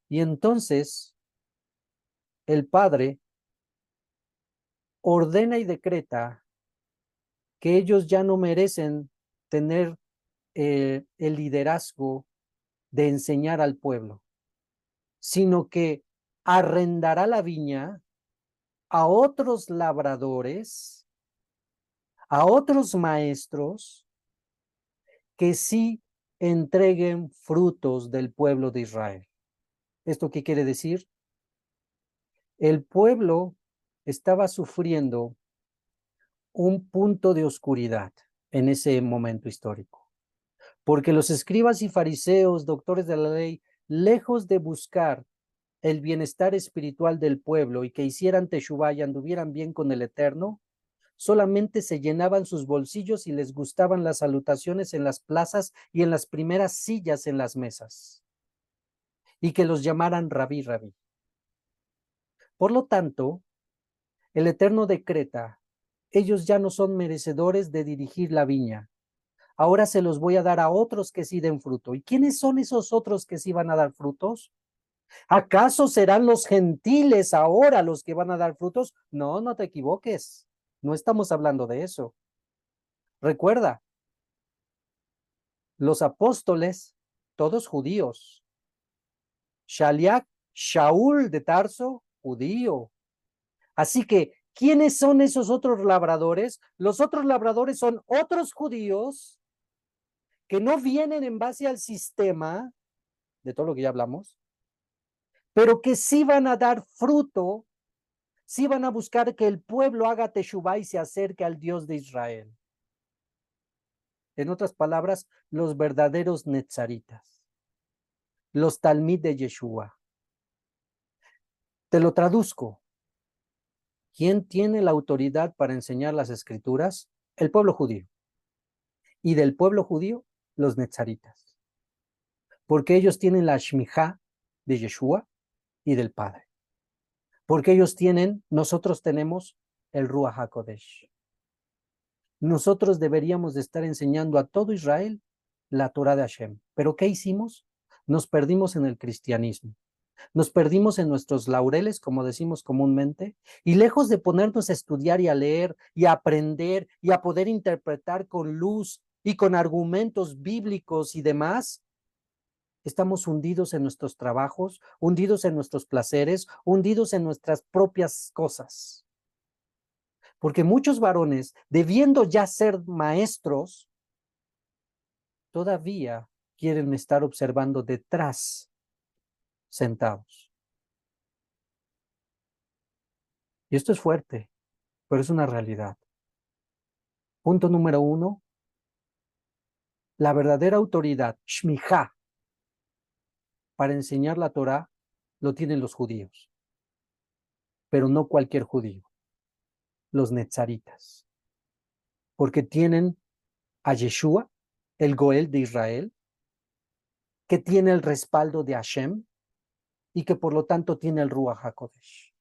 Y entonces el Padre ordena y decreta que ellos ya no merecen tener el liderazgo de enseñar al pueblo, sino que arrendará la viña a otros labradores, a otros maestros que sí entreguen frutos del pueblo de Israel. ¿Esto qué quiere decir? El pueblo estaba sufriendo un punto de oscuridad en ese momento histórico, porque los escribas y fariseos, doctores de la ley, lejos de buscar el bienestar espiritual del pueblo y que hicieran teshuvá y anduvieran bien con el Eterno, solamente se llenaban sus bolsillos y les gustaban las salutaciones en las plazas y en las primeras sillas en las mesas, y que los llamaran rabí, rabí. Por lo tanto, El Eterno decreta, ellos ya no son merecedores de dirigir la viña. Ahora se los voy a dar a otros que sí den fruto. ¿Y quiénes son esos otros que sí van a dar frutos? ¿Acaso serán los gentiles ahora los que van a dar frutos? No, no te equivoques. No estamos hablando de eso. Recuerda, los apóstoles, todos judíos. Shaliach, Shaul de Tarso, judío. Así que, ¿quiénes son esos otros labradores? Los otros labradores son otros judíos que no vienen en base al sistema de todo lo que ya hablamos, pero que sí van a dar fruto, sí van a buscar que el pueblo haga teshuvá y se acerque al Dios de Israel. En otras palabras, los verdaderos netzaritas, los talmid de Yeshua. Te lo traduzco. ¿Quién tiene la autoridad para enseñar las escrituras? El pueblo judío. Y del pueblo judío, los netzaritas. Porque ellos tienen la shmijá de Yeshua y del Padre. Porque ellos tienen, nosotros tenemos el Ruach HaKodesh. Nosotros deberíamos de estar enseñando a todo Israel la Torah de Hashem. ¿Pero qué hicimos? Nos perdimos en el cristianismo. Nos perdimos en nuestros laureles, como decimos comúnmente, y lejos de ponernos a estudiar y a leer y a aprender y a poder interpretar con luz y con argumentos bíblicos y demás, estamos hundidos en nuestros trabajos, hundidos en nuestros placeres, hundidos en nuestras propias cosas. Porque muchos varones, debiendo ya ser maestros, todavía quieren estar observando detrás, sentados. Y esto es fuerte, pero es una realidad. Punto número 1, la verdadera autoridad, shmijá, para enseñar la Torah, lo tienen los judíos, pero no cualquier judío, los netzaritas, porque tienen a Yeshua, el Goel de Israel, que tiene el respaldo de Hashem y que por lo tanto tiene el Ruach HaKodesh.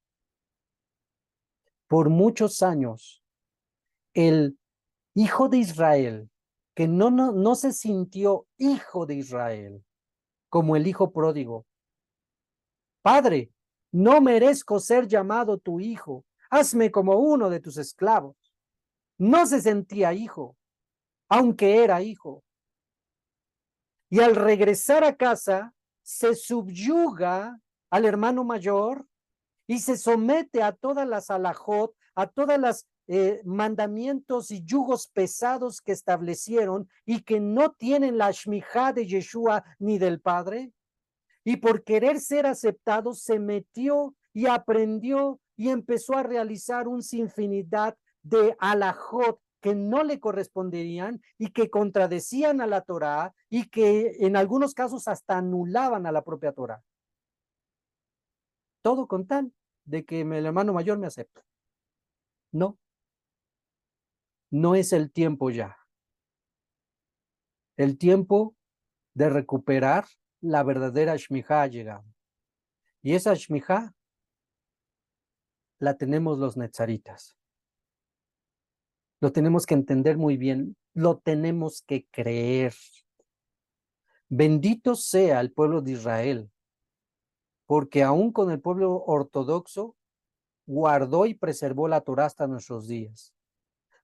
Por muchos años, el hijo de Israel, que no se sintió hijo de Israel, como el hijo pródigo. Padre, no merezco ser llamado tu hijo, hazme como uno de tus esclavos. No se sentía hijo, aunque era hijo. Y al regresar a casa, se subyuga al hermano mayor y se somete a todas las alajot, a todas las mandamientos y yugos pesados que establecieron y que no tienen la shmijá de Yeshua ni del Padre. Y por querer ser aceptado, se metió y aprendió y empezó a realizar un sinfinidad de alajot que no le corresponderían y que contradecían a la Torá y que en algunos casos hasta anulaban a la propia Torá. Todo con tal de que el hermano mayor me acepte. No, no es el tiempo ya. El tiempo de recuperar la verdadera shmijá ha llegado. Y esa shmijá la tenemos los netzaritas. Lo tenemos que entender muy bien, lo tenemos que creer. Bendito sea el pueblo de Israel, porque aún con el pueblo ortodoxo guardó y preservó la Torá hasta nuestros días.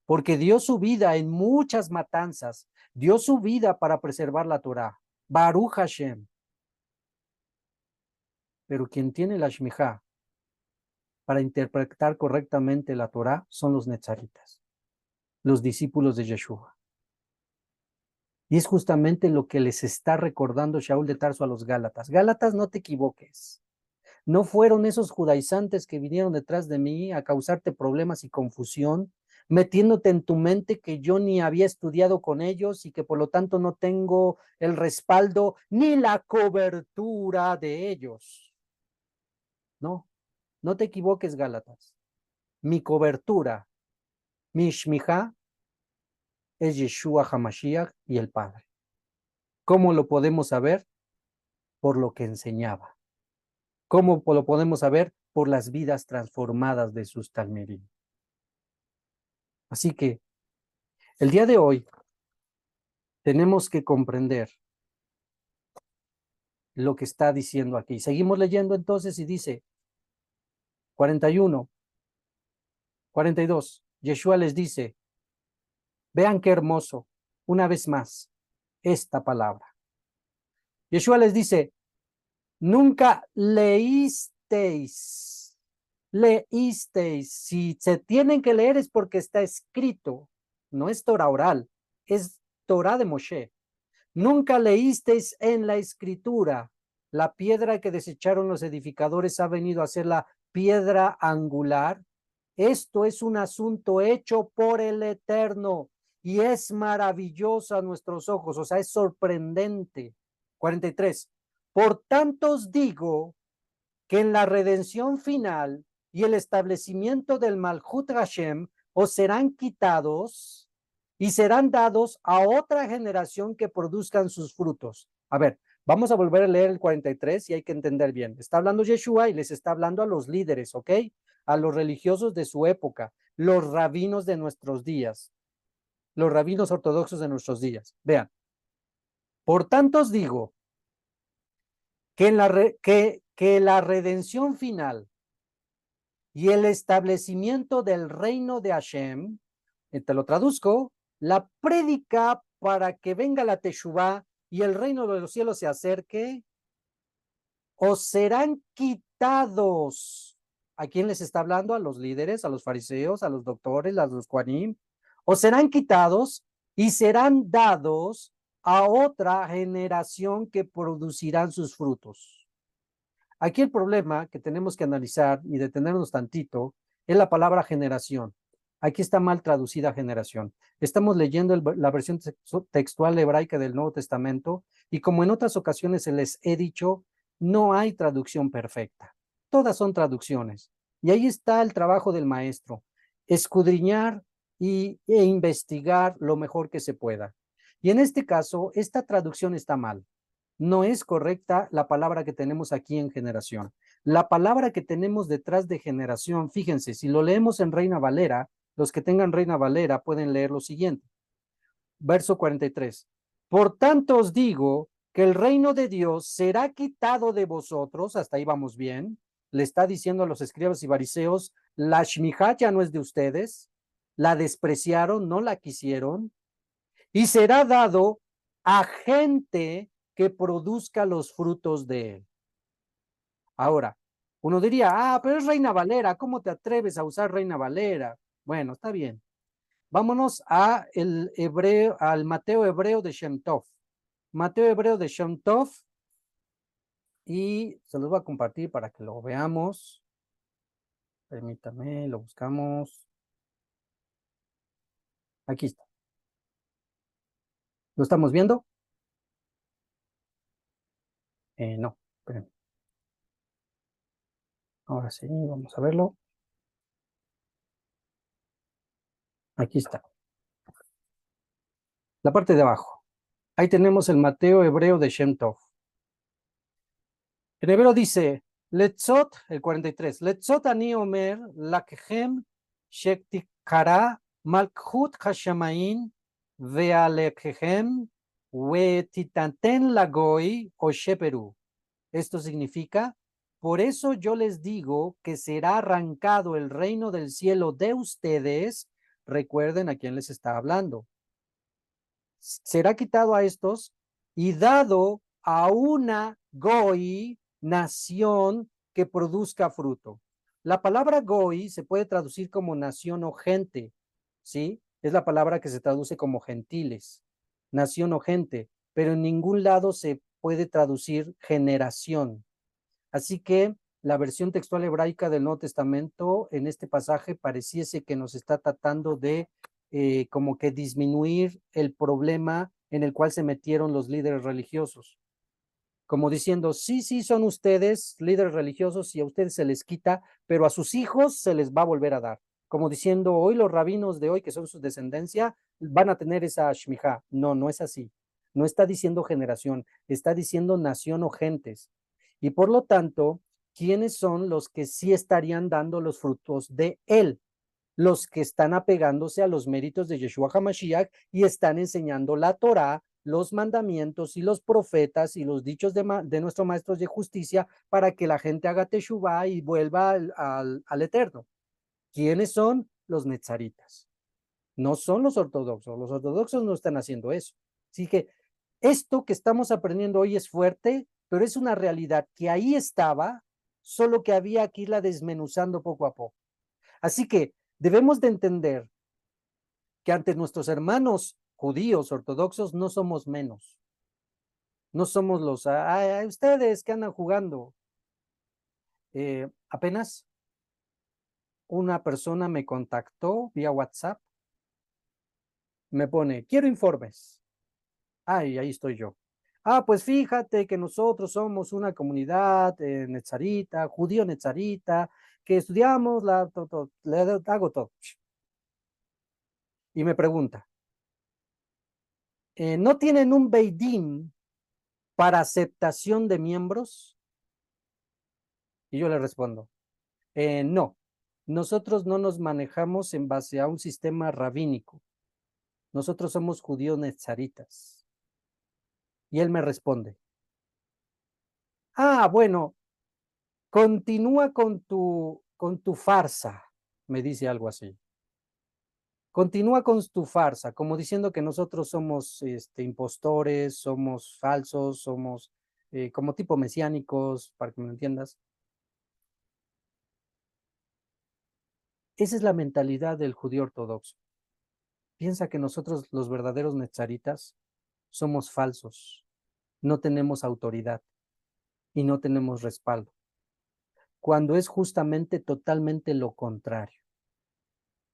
Porque dio su vida en muchas matanzas, dio su vida para preservar la Torá. Baruch Hashem. Pero quien tiene la shmijá para interpretar correctamente la Torá son los netzaritas, los discípulos de Yeshua. Y es justamente lo que les está recordando Shaul de Tarso a los Gálatas. Gálatas, no te equivoques. No fueron esos judaizantes que vinieron detrás de mí a causarte problemas y confusión, metiéndote en tu mente que yo ni había estudiado con ellos y que por lo tanto no tengo el respaldo ni la cobertura de ellos. No, no te equivoques, Gálatas. Mi cobertura, mi shmijá, es Yeshua HaMashiach y el Padre. ¿Cómo lo podemos saber? Por lo que enseñaba. ¿Cómo lo podemos saber? por las vidas transformadas de sus talmidim. Así que el día de hoy tenemos que comprender lo que está diciendo aquí. Seguimos leyendo entonces y dice 41, 42. Yeshua les dice, vean qué hermoso, una vez más, esta palabra. Yeshua les dice, nunca leísteis, si se tienen que leer es porque está escrito, no es Torah oral, es Torah de Moshe. Nunca leísteis en la escritura, la piedra que desecharon los edificadores ha venido a ser la piedra angular. Esto es un asunto hecho por el Eterno y es maravilloso a nuestros ojos, o sea, es sorprendente. 43. Por tanto os digo que en la redención final y el establecimiento del Malhut Hashem os serán quitados y serán dados a otra generación que produzcan sus frutos. A ver, vamos a volver a leer el 43 y hay que entender bien. Está hablando Yeshua y les está hablando a los líderes, ¿ok? A los religiosos de su época, los rabinos de nuestros días, los rabinos ortodoxos de nuestros días. Vean, por tanto os digo que la redención final y el establecimiento del reino de Hashem, te lo traduzco, la prédica para que venga la Teshuvá y el reino de los cielos se acerque, os serán quitados. ¿A quién les está hablando? A los líderes, a los fariseos, a los doctores, a los Kohanim. Os serán quitados y serán dados a otra generación que producirán sus frutos. Aquí el problema que tenemos que analizar y detenernos tantito es la palabra generación. Aquí está mal traducida generación. Estamos leyendo la versión textual hebraica del Nuevo Testamento y como en otras ocasiones se les he dicho, no hay traducción perfecta. Todas son traducciones. Y ahí está el trabajo del maestro, escudriñar e investigar lo mejor que se pueda. Y en este caso, esta traducción está mal. No es correcta la palabra que tenemos aquí en generación. La palabra que tenemos detrás de generación, fíjense, si lo leemos en Reina Valera, los que tengan Reina Valera pueden leer lo siguiente. Verso 43. Por tanto os digo que el reino de Dios será quitado de vosotros, hasta ahí vamos bien, le está diciendo a los escribas y fariseos, la shmijá ya no es de ustedes, la despreciaron, no la quisieron, y será dado a gente que produzca los frutos de él. Ahora, uno diría, pero es Reina Valera, ¿cómo te atreves a usar Reina Valera? Bueno, está bien. Vámonos a el hebreo, al Mateo hebreo de Shem Tov. Mateo hebreo de Shem Tov, y se los voy a compartir para que lo veamos. Permítame, lo buscamos. Aquí está. ¿Lo estamos viendo? No, espérenme. Ahora sí, vamos a verlo. Aquí está. La parte de abajo. Ahí tenemos el Mateo hebreo de Shem Tov. En hebreo dice, Letzot, el 43, Letzot ani omer lakhem shektikara malkhut hashamain vealekhem wetitanten lagoi o sheperu. Esto significa, por eso yo les digo que será arrancado el reino del cielo de ustedes. Recuerden a quién les está hablando. Será quitado a estos y dado a una goi, nación que produzca fruto. La palabra goi se puede traducir como nación o gente, ¿sí? Es la palabra que se traduce como gentiles, nación o gente, pero en ningún lado se puede traducir generación. Así que la versión textual hebraica del Nuevo Testamento en este pasaje pareciese que nos está tratando de como que disminuir el problema en el cual se metieron los líderes religiosos. Como diciendo, sí, son ustedes líderes religiosos y a ustedes se les quita, pero a sus hijos se les va a volver a dar. Como diciendo, hoy los rabinos de hoy, que son su descendencia, van a tener esa shmijá. No, no es así. No está diciendo generación, está diciendo nación o gentes. Y por lo tanto, ¿quiénes son los que sí estarían dando los frutos de él? Los que están apegándose a los méritos de Yeshua HaMashiach y están enseñando la Torá, los mandamientos y los profetas y los dichos de nuestros maestros de justicia para que la gente haga teshuvá y vuelva al Eterno. ¿Quiénes son? Los netzaritas. No son los ortodoxos no están haciendo eso. Así que esto que estamos aprendiendo hoy es fuerte, pero es una realidad que ahí estaba, solo que había que irla desmenuzando poco a poco. Así que debemos de entender que ante nuestros hermanos judíos ortodoxos no somos menos. No somos los, ustedes que andan jugando. Apenas una persona me contactó vía WhatsApp, me pone, quiero informes. Ahí estoy yo. Pues fíjate que nosotros somos una comunidad netzarita, judío netzarita, que estudiamos, le hago todo. Y me pregunta, ¿no tienen un Beidín para aceptación de miembros? Y yo le respondo, no, nosotros no nos manejamos en base a un sistema rabínico. Nosotros somos judíos netzaritas. Y él me responde, bueno, continúa con tu farsa, me dice algo así. Continúa con tu farsa, como diciendo que nosotros somos impostores, somos falsos, somos como tipo mesiánicos, para que me entiendas. Esa es la mentalidad del judío ortodoxo. Piensa que nosotros, los verdaderos netzaritas, somos falsos, no tenemos autoridad y no tenemos respaldo, cuando es justamente totalmente lo contrario.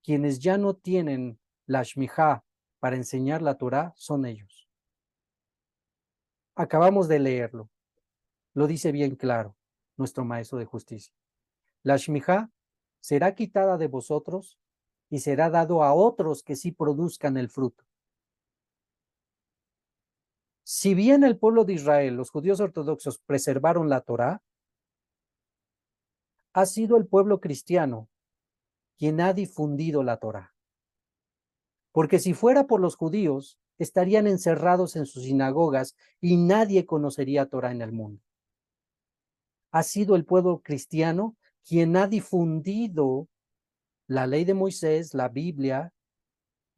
Quienes ya no tienen la shmijá para enseñar la Torá son ellos. Acabamos de leerlo, lo dice bien claro nuestro maestro de justicia. La shmijá será quitada de vosotros y será dado a otros que sí produzcan el fruto. Si bien el pueblo de Israel, los judíos ortodoxos, preservaron la Torá, ha sido el pueblo cristiano quien ha difundido la Torá. Porque si fuera por los judíos, estarían encerrados en sus sinagogas y nadie conocería Torá en el mundo. Ha sido el pueblo cristiano quien ha difundido la ley de Moisés, la Biblia,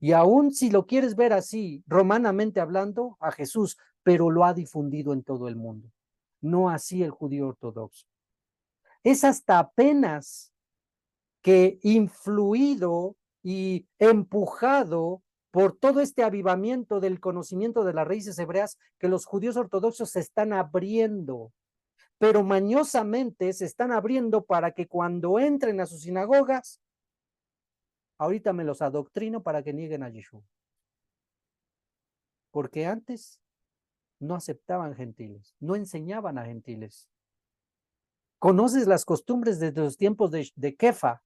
y aún si lo quieres ver así, romanamente hablando, a Jesús, pero lo ha difundido en todo el mundo. No así el judío ortodoxo. Es hasta apenas que influido y empujado por todo este avivamiento del conocimiento de las raíces hebreas que los judíos ortodoxos se están abriendo, pero mañosamente se están abriendo para que cuando entren a sus sinagogas, ahorita me los adoctrino para que nieguen a Yeshua. Porque antes no aceptaban gentiles, no enseñaban a gentiles. Conoces las costumbres desde los tiempos de Kefa,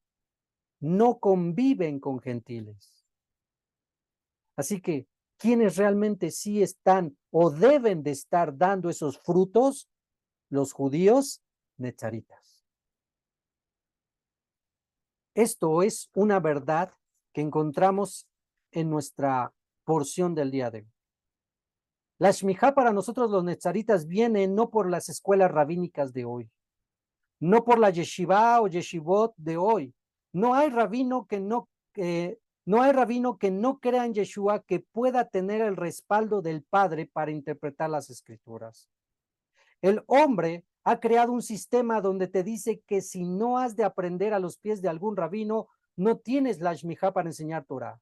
no conviven con gentiles. Así que, ¿quiénes realmente sí están o deben de estar dando esos frutos? Los judíos netzaritas. Esto es una verdad que encontramos en nuestra porción del día de hoy. La shmijá para nosotros los netzaritas viene no por las escuelas rabínicas de hoy, no por la yeshiva o yeshivot de hoy. No hay rabino que no crea en Yeshua que pueda tener el respaldo del Padre para interpretar las escrituras. El hombre ha creado un sistema donde te dice que si no has de aprender a los pies de algún rabino, no tienes la shmijá para enseñar Torah.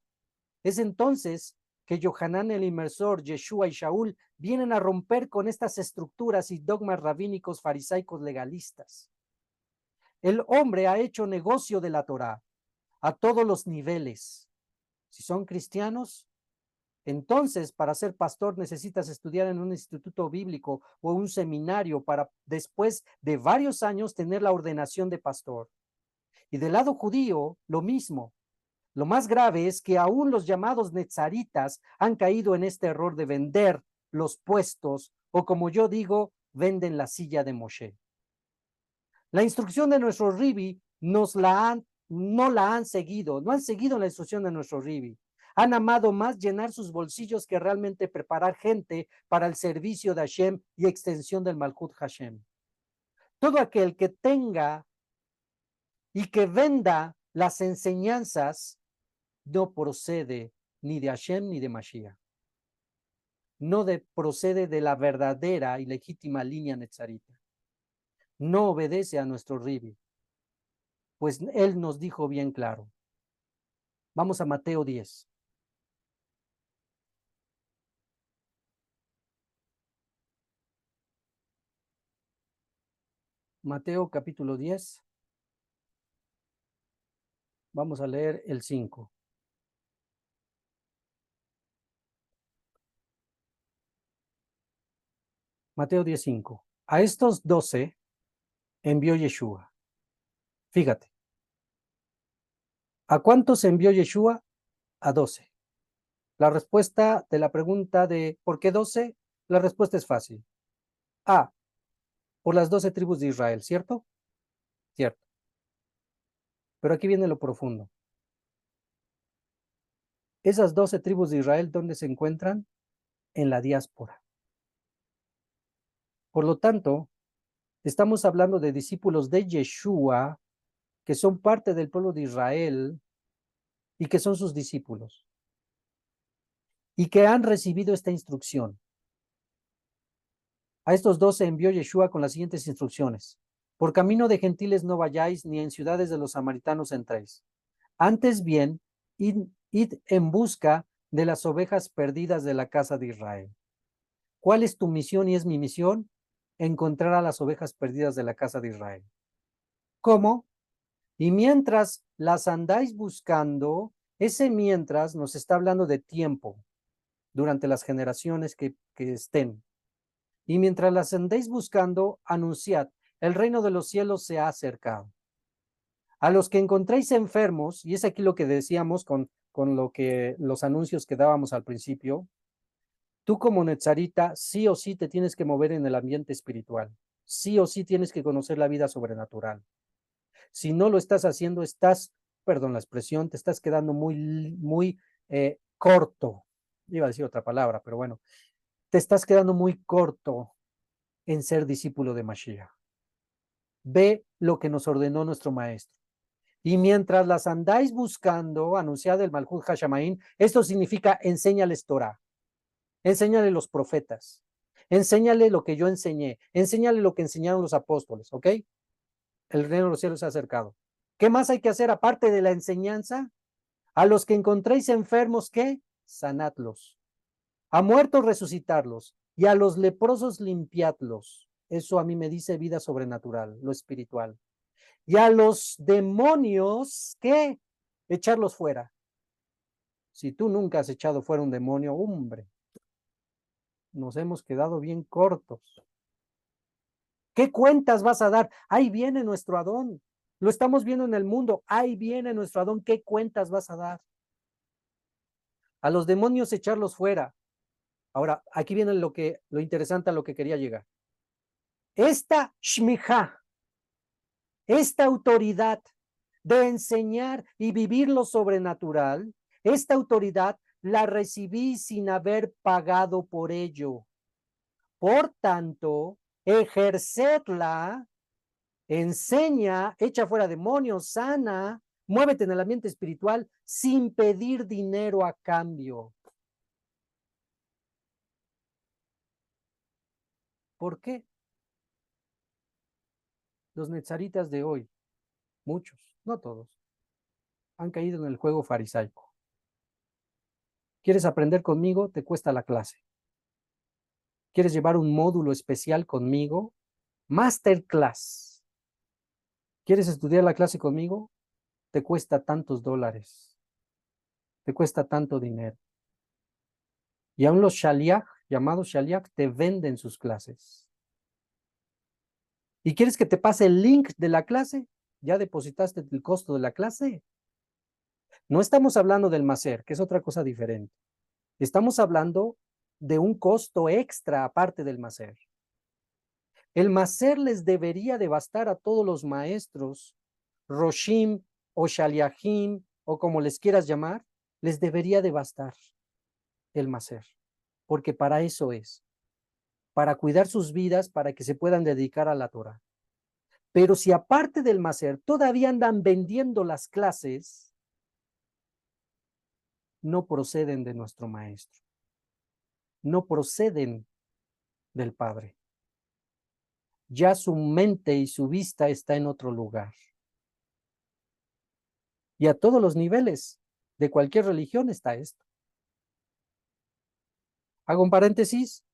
Es entonces que Yohanan el Inmersor, Yeshua y Shaul vienen a romper con estas estructuras y dogmas rabínicos farisaicos legalistas. El hombre ha hecho negocio de la Torá a todos los niveles. Si son cristianos, entonces para ser pastor necesitas estudiar en un instituto bíblico o un seminario para después de varios años tener la ordenación de pastor. Y del lado judío, lo mismo. Lo más grave es que aún los llamados netzaritas han caído en este error de vender los puestos o, como yo digo, venden la silla de Moshe. La instrucción de nuestro Ribi no la han seguido, no han seguido la instrucción de nuestro Ribi. Han amado más llenar sus bolsillos que realmente preparar gente para el servicio de Hashem y extensión del Malhut Hashem. Todo aquel que tenga y que venda las enseñanzas no procede ni de Hashem ni de Mashiach. No procede de la verdadera y legítima línea netzarita. No obedece a nuestro Ribi, pues él nos dijo bien claro. Vamos a Mateo 10. Mateo capítulo 10. Vamos a leer el 5. Mateo 10:5. A estos 12 envió Yeshua. Fíjate. ¿A cuántos envió Yeshua? A 12. La respuesta de la pregunta de ¿por qué 12? La respuesta es fácil. A, por las 12 tribus de Israel, ¿cierto? Cierto. Pero aquí viene lo profundo. Esas 12 tribus de Israel, ¿dónde se encuentran? En la diáspora. Por lo tanto, estamos hablando de discípulos de Yeshua que son parte del pueblo de Israel y que son sus discípulos y que han recibido esta instrucción. A estos 12 envió Yeshua con las siguientes instrucciones. Por camino de gentiles no vayáis, ni en ciudades de los samaritanos entréis. Antes bien, id en busca de las ovejas perdidas de la casa de Israel. ¿Cuál es tu misión y es mi misión? Encontrar a las ovejas perdidas de la casa de Israel. ¿Cómo? Y mientras las andáis buscando, ese mientras nos está hablando de tiempo durante las generaciones que estén. Y mientras las andéis buscando, anunciad, el reino de los cielos se ha acercado. A los que encontréis enfermos, y es aquí lo que decíamos con lo que los anuncios que dábamos al principio, tú como netzarita sí o sí te tienes que mover en el ambiente espiritual. Sí o sí tienes que conocer la vida sobrenatural. Si no lo estás haciendo, perdón la expresión, te estás quedando muy corto. Iba a decir otra palabra, pero bueno, te estás quedando muy corto en ser discípulo de Mashiach. Ve lo que nos ordenó nuestro maestro. Y mientras las andáis buscando, anunciad el Malhut Hashamaín, esto significa enséñales Torah, enséñale los profetas, enséñale lo que yo enseñé, enséñale lo que enseñaron los apóstoles, ¿ok? El reino de los cielos se ha acercado. ¿Qué más hay que hacer aparte de la enseñanza? A los que encontréis enfermos, ¿qué? Sanadlos. A muertos, resucitarlos. Y a los leprosos, limpiadlos. Eso a mí me dice vida sobrenatural, lo espiritual. Y a los demonios, ¿qué? Echarlos fuera. Si tú nunca has echado fuera un demonio, hombre, nos hemos quedado bien cortos. ¿Qué cuentas vas a dar? Ahí viene nuestro Adón. Lo estamos viendo en el mundo. Ahí viene nuestro Adón. ¿Qué cuentas vas a dar? A los demonios echarlos fuera. Ahora, aquí viene lo interesante a lo que quería llegar. Esta shmijá, esta autoridad de enseñar y vivir lo sobrenatural, esta autoridad la recibí sin haber pagado por ello. Por tanto, ejercedla, enseña, echa fuera demonios, sana, muévete en el ambiente espiritual sin pedir dinero a cambio. ¿Por qué? Los netzaritas de hoy, muchos, no todos, han caído en el juego farisaico. ¿Quieres aprender conmigo? Te cuesta la clase. ¿Quieres llevar un módulo especial conmigo? Masterclass. ¿Quieres estudiar la clase conmigo? Te cuesta tantos dólares. Te cuesta tanto dinero. Y aún los shaliach, llamados shaliach, te venden sus clases. ¿Y quieres que te pase el link de la clase? ¿Ya depositaste el costo de la clase? No estamos hablando del maser, que es otra cosa diferente. Estamos hablando de un costo extra aparte del maser. El maser les debería de bastar a todos los maestros, Roshim o Shaliachim, o como les quieras llamar, les debería de bastar el maser, porque para eso es, para cuidar sus vidas, para que se puedan dedicar a la Torah. Pero si aparte del maser todavía andan vendiendo las clases, no proceden de nuestro maestro, no proceden del Padre. Ya su mente y su vista está en otro lugar. Y a todos los niveles de cualquier religión está esto. Hago un paréntesis.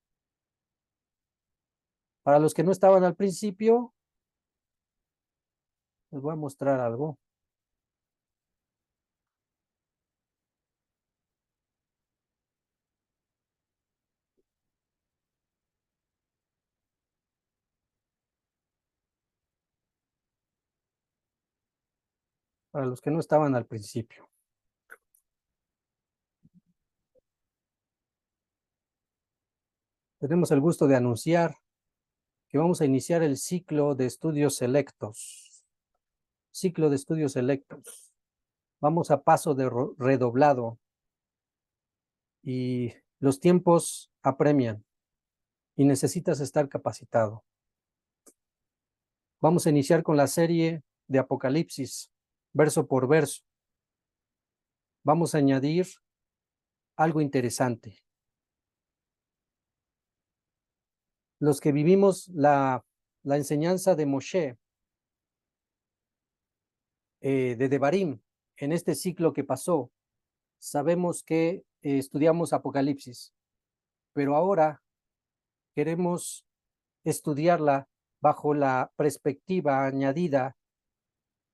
Para los que no estaban al principio, les voy a mostrar algo. Para los que no estaban al principio. Tenemos el gusto de anunciar que vamos a iniciar el ciclo de estudios selectos. Ciclo de estudios selectos. Vamos a paso de redoblado y los tiempos apremian y necesitas estar capacitado. Vamos a iniciar con la serie de Apocalipsis, verso por verso. Vamos a añadir algo interesante. Los que vivimos la enseñanza de Moshe, de Devarim, en este ciclo que pasó, sabemos que estudiamos Apocalipsis, pero ahora queremos estudiarla bajo la perspectiva añadida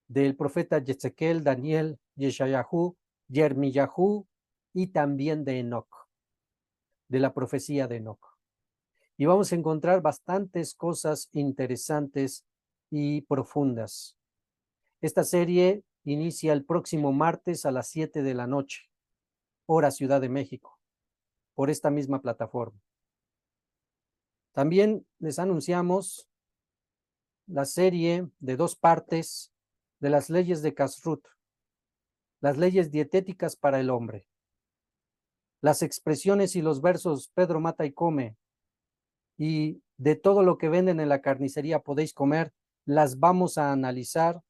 del profeta Ezequiel, Daniel, Yeshayahu, Yermiyahu y también de Enoch, de la profecía de Enoch. Y vamos a encontrar bastantes cosas interesantes y profundas. Esta serie inicia el próximo martes a las 7 de la noche, hora Ciudad de México, por esta misma plataforma. También les anunciamos la serie de 2 partes de las leyes de Kashrut, las leyes dietéticas para el hombre. Las expresiones y los versos Pedro mata y come, y de todo lo que venden en la carnicería podéis comer, las vamos a analizar.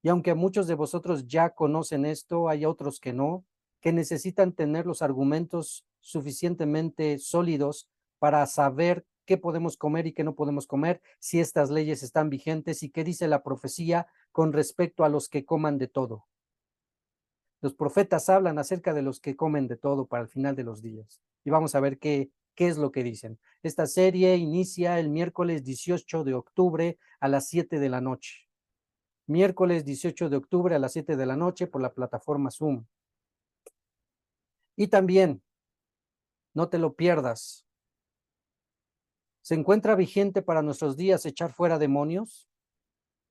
Y aunque muchos de vosotros ya conocen esto, hay otros que no, que necesitan tener los argumentos suficientemente sólidos para saber qué podemos comer y qué no podemos comer, si estas leyes están vigentes y qué dice la profecía con respecto a los que coman de todo. Los profetas hablan acerca de los que comen de todo para el final de los días. Y vamos a ver qué es lo que dicen. Esta serie inicia el miércoles 18 de octubre a las 7 de la noche. Miércoles 18 de octubre a las 7 de la noche por la plataforma Zoom. Y también, no te lo pierdas, ¿se encuentra vigente para nuestros días echar fuera demonios?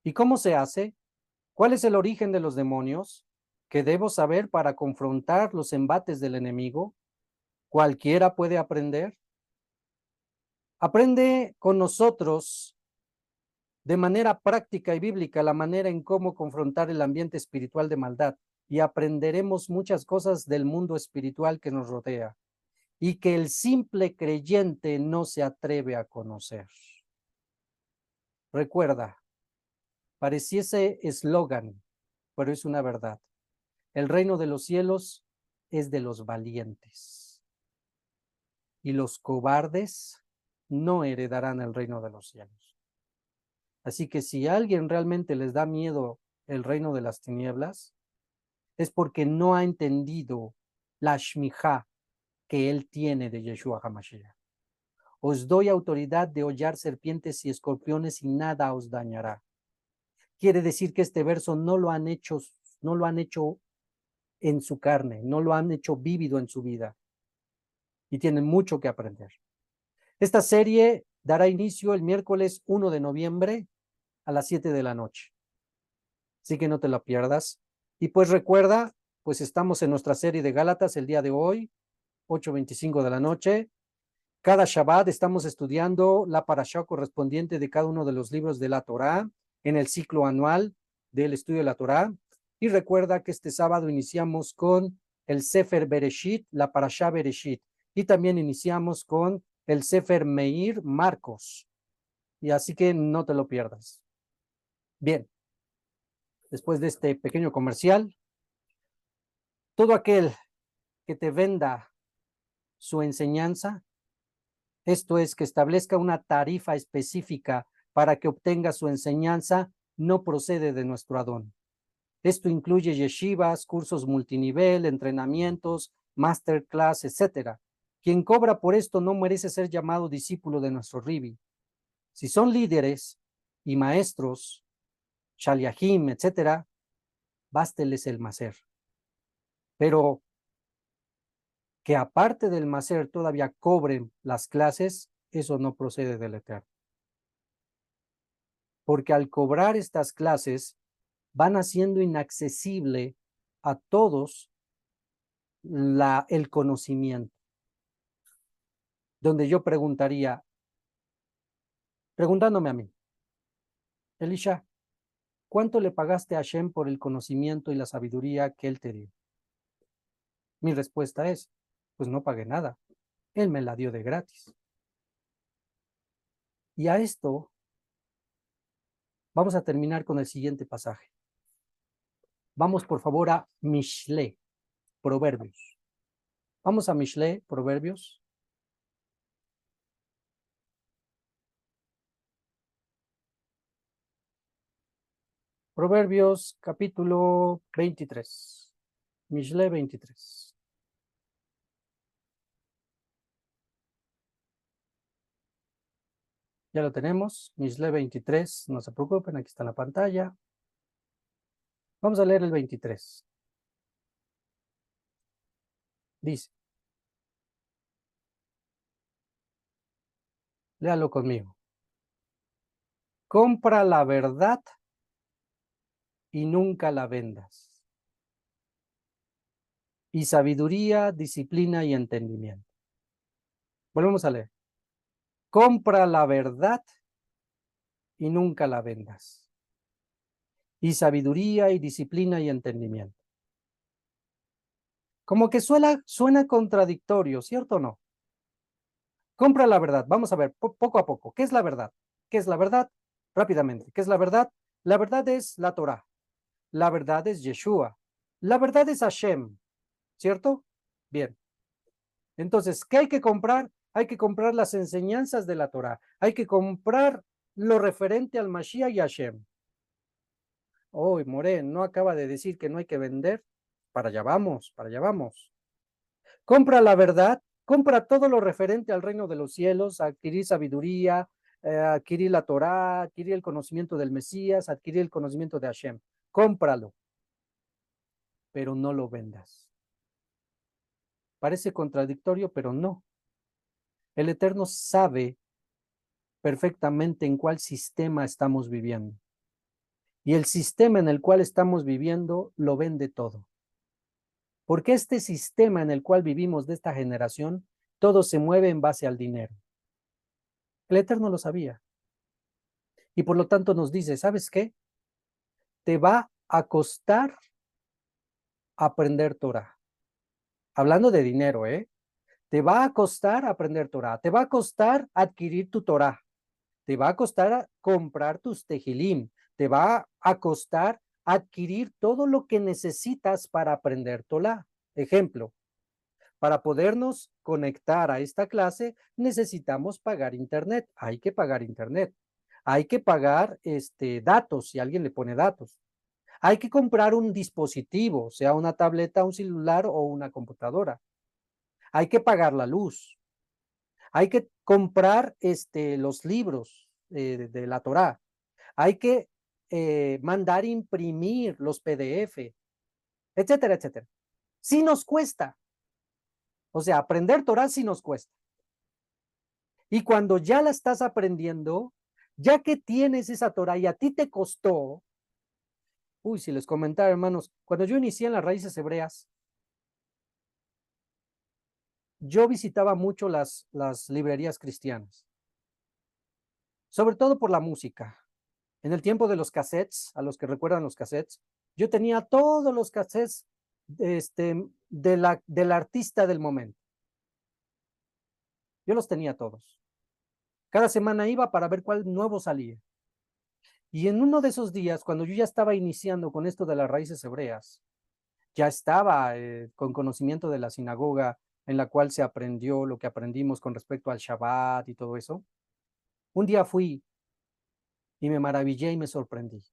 ¿Y cómo se hace? ¿Cuál es el origen de los demonios? ¿Qué debo saber para confrontar los embates del enemigo? ¿Cualquiera puede aprender? Aprende con nosotros de manera práctica y bíblica la manera en cómo confrontar el ambiente espiritual de maldad y aprenderemos muchas cosas del mundo espiritual que nos rodea y que el simple creyente no se atreve a conocer. Recuerda, pareciese eslogan, pero es una verdad. El reino de los cielos es de los valientes y los cobardes no heredarán el reino de los cielos. Así que si a alguien realmente les da miedo el reino de las tinieblas, es porque no ha entendido la shmijá que él tiene de Yeshua HaMashiach. Os doy autoridad de hollar serpientes y escorpiones y nada os dañará. Quiere decir que este verso no lo han hecho en su carne, no lo han hecho vívido en su vida. Y tienen mucho que aprender. Esta serie dará inicio el miércoles 1 de noviembre a las 7 de la noche. Así que no te la pierdas. Y pues recuerda, pues estamos en nuestra serie de Gálatas el día de hoy, 8:25 de la noche. Cada Shabbat estamos estudiando la parashá correspondiente de cada uno de los libros de la Torá en el ciclo anual del estudio de la Torá. Y recuerda que este sábado iniciamos con el Sefer Bereshit, la parashá Bereshit. Y también iniciamos con el Sefer Meir, Marcos. Y así que no te lo pierdas. Bien, después de este pequeño comercial, todo aquel que te venda su enseñanza, esto es, que establezca una tarifa específica para que obtenga su enseñanza, no procede de nuestro Adón. Esto incluye yeshivas, cursos multinivel, entrenamientos, masterclass, etc. Quien cobra por esto no merece ser llamado discípulo de nuestro Ribi. Si son líderes y maestros, shaliahim, etc., básteles el maser. Pero que aparte del maser todavía cobren las clases, eso no procede del Eterno. Porque al cobrar estas clases, van haciendo inaccesible a todos el conocimiento. Donde yo preguntaría, preguntándome a mí, Elisha, ¿cuánto le pagaste a Hashem por el conocimiento y la sabiduría que él te dio? Mi respuesta es, pues no pagué nada. Él me la dio de gratis. Y a esto vamos a terminar con el siguiente pasaje. Vamos por favor a Mishle, Proverbios. Vamos a Mishle, Proverbios. Proverbios capítulo 23. Mishle 23. Ya lo tenemos, Mishle 23, no se preocupen, aquí está la pantalla. Vamos a leer el 23. Dice, léalo conmigo. Compra la verdad y nunca la vendas. Y sabiduría, disciplina y entendimiento. Volvemos a leer. Compra la verdad y nunca la vendas. Y sabiduría y disciplina y entendimiento. Como que suena contradictorio, ¿cierto o no? Compra la verdad. Vamos a ver, poco a poco. ¿Qué es la verdad? ¿Qué es la verdad? Rápidamente. ¿Qué es la verdad? La verdad es la Torah. La verdad es Yeshua. La verdad es Hashem. ¿Cierto? Bien. Entonces, ¿qué hay que comprar? Hay que comprar las enseñanzas de la Torah. Hay que comprar lo referente al Mashiach y Hashem. Oh, Morén, ¿no acaba de decir que no hay que vender? Para allá vamos, para allá vamos. Compra la verdad, compra todo lo referente al reino de los cielos, adquirir sabiduría, adquirir la Torah, adquirir el conocimiento del Mesías, adquirir el conocimiento de Hashem. Cómpralo, pero no lo vendas. Parece contradictorio, pero no. El Eterno sabe perfectamente en cuál sistema estamos viviendo. Y el sistema en el cual estamos viviendo lo vende todo. Porque este sistema en el cual vivimos de esta generación, todo se mueve en base al dinero. El Eterno lo sabía. Y por lo tanto nos dice, ¿sabes qué? Te va a costar aprender Torah. Hablando de dinero, ¿eh? Te va a costar aprender Torah. Te va a costar adquirir tu Torah. Te va a costar comprar tus tejilim. Te va a costar adquirir todo lo que necesitas para aprender Torah. Ejemplo, para podernos conectar a esta clase necesitamos pagar internet. Hay que pagar internet. Hay que pagar datos, si alguien le pone datos. Hay que comprar un dispositivo, sea una tableta, un celular o una computadora. Hay que pagar la luz. Hay que comprar los libros de la Torá. Hay que mandar imprimir los PDF, etcétera, etcétera. Sí nos cuesta. O sea, aprender Torah sí nos cuesta. Y cuando ya la estás aprendiendo, ya que tienes esa Torah y a ti te costó, uy, si les comentara, hermanos, cuando yo inicié en las raíces hebreas, yo visitaba mucho las librerías cristianas, sobre todo por la música. En el tiempo de los cassettes, a los que recuerdan los cassettes, yo tenía todos los cassettes del artista del momento. Yo los tenía todos. Cada semana iba para ver cuál nuevo salía. Y en uno de esos días, cuando yo ya estaba iniciando con esto de las raíces hebreas, ya estaba con conocimiento de la sinagoga en la cual se aprendió lo que aprendimos con respecto al Shabbat y todo eso, un día fui y me maravillé y me sorprendí.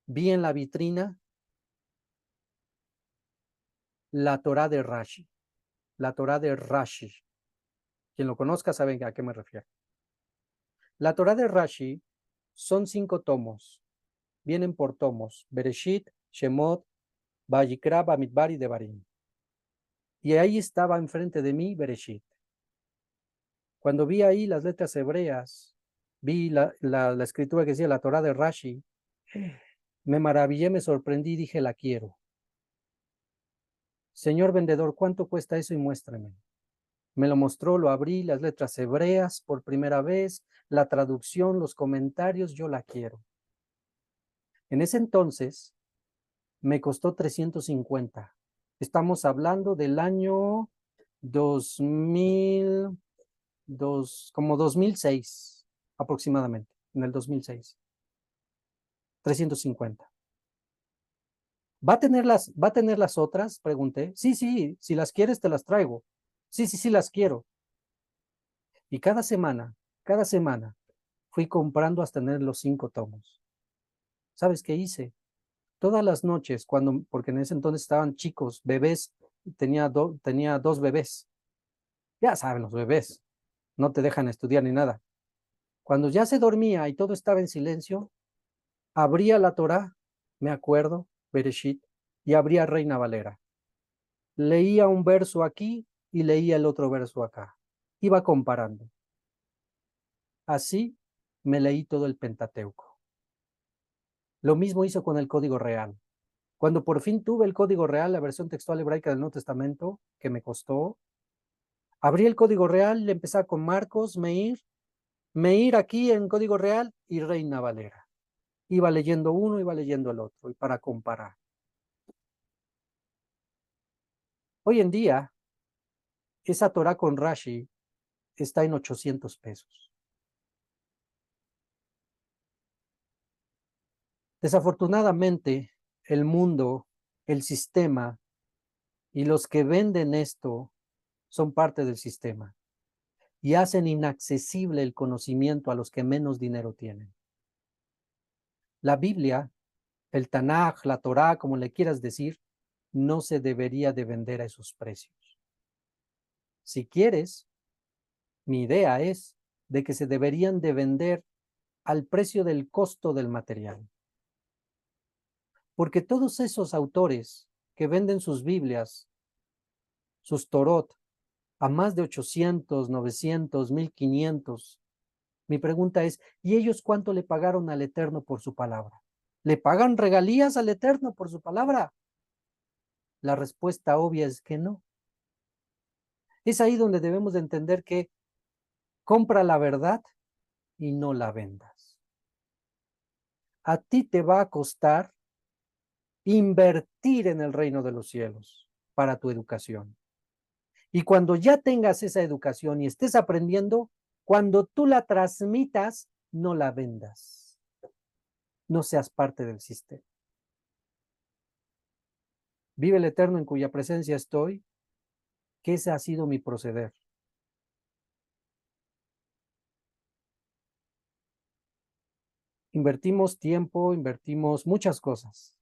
Vi en la vitrina la Torá de Rashi, la Torá de Rashi. Quien lo conozca sabe a qué me refiero. La Torá de Rashi son 5 tomos, vienen por tomos, Bereshit, Shemot, Vayikra, Bamidbar y Devarim. Y ahí estaba enfrente de mí Bereshit. Cuando vi ahí las letras hebreas, vi la escritura que decía la Torá de Rashi, me maravillé, me sorprendí y dije, la quiero. Señor vendedor, ¿cuánto cuesta eso? Y muéstrame. Me lo mostró, lo abrí, las letras hebreas por primera vez, la traducción, los comentarios, yo la quiero. En ese entonces me costó 350. Estamos hablando del año 2000, como 2006 aproximadamente, en el 2006. 350. ¿Va a tener las otras? Pregunté. Sí, sí, si las quieres te las traigo. Sí, sí, sí las quiero. Y cada semana, fui comprando hasta tener los 5 tomos. ¿Sabes qué hice? Todas las noches, porque en ese entonces estaban chicos, bebés, tenía 2 bebés. Ya saben, los bebés, no te dejan estudiar ni nada. Cuando ya se dormía y todo estaba en silencio, abría la Torá, me acuerdo, Bereshit, y abría Reina Valera. Leía un verso aquí y leía el otro verso acá. Iba comparando. Así me leí todo el Pentateuco. Lo mismo hizo con el Código Real. Cuando por fin tuve el Código Real, la versión textual hebraica del Nuevo Testamento, que me costó, abrí el Código Real, le empezaba con Marcos, Meir aquí en Código Real y Reina Valera. Iba leyendo uno, iba leyendo el otro, y para comparar. Hoy en día, esa Torah con Rashi está en 800 pesos. Desafortunadamente, el mundo, el sistema y los que venden esto son parte del sistema y hacen inaccesible el conocimiento a los que menos dinero tienen. La Biblia, el Tanaj, la Torá, como le quieras decir, no se debería de vender a esos precios. Si quieres, mi idea es de que se deberían de vender al precio del costo del material. Porque todos esos autores que venden sus Biblias, sus Torot, a más de 800, 900, 1500, mi pregunta es, ¿y ellos cuánto le pagaron al Eterno por su palabra? ¿Le pagan regalías al Eterno por su palabra? La respuesta obvia es que no. Es ahí donde debemos de entender que compra la verdad y no la vendas. A ti te va a costar invertir en el reino de los cielos para tu educación. Y cuando ya tengas esa educación y estés aprendiendo, cuando tú la transmitas, no la vendas. No seas parte del sistema. Vive el Eterno en cuya presencia estoy, que ese ha sido mi proceder. Invertimos tiempo, invertimos muchas cosas,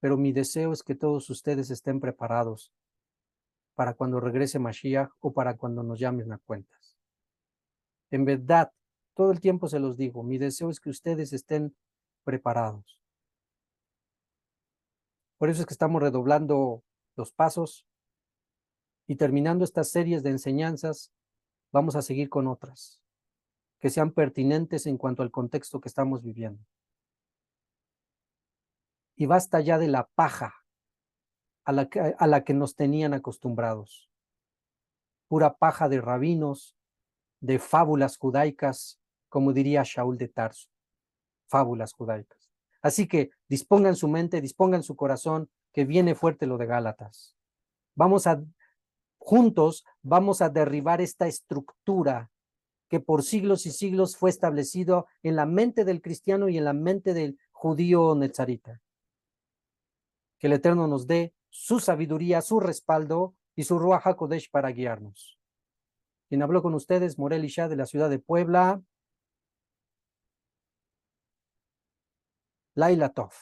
pero mi deseo es que todos ustedes estén preparados para cuando regrese Mashiach o para cuando nos llamen a cuentas. En verdad, todo el tiempo se los digo, mi deseo es que ustedes estén preparados. Por eso es que estamos redoblando los pasos y terminando estas series de enseñanzas, vamos a seguir con otras que sean pertinentes en cuanto al contexto que estamos viviendo. Y basta ya de la paja a la que nos tenían acostumbrados. pura paja de rabinos, de fábulas judaicas, como diría Shaul de Tarso, fábulas judaicas. Así que dispongan su mente, dispongan su corazón, que viene fuerte lo de Gálatas. Juntos vamos a derribar esta estructura que por siglos y siglos fue establecido en la mente del cristiano y en la mente del judío nezarita. Que el Eterno nos dé su sabiduría, su respaldo y su Ruach HaKodesh para guiarnos. Quien habló con ustedes, Morel Isha, de la ciudad de Puebla. Laila Tov.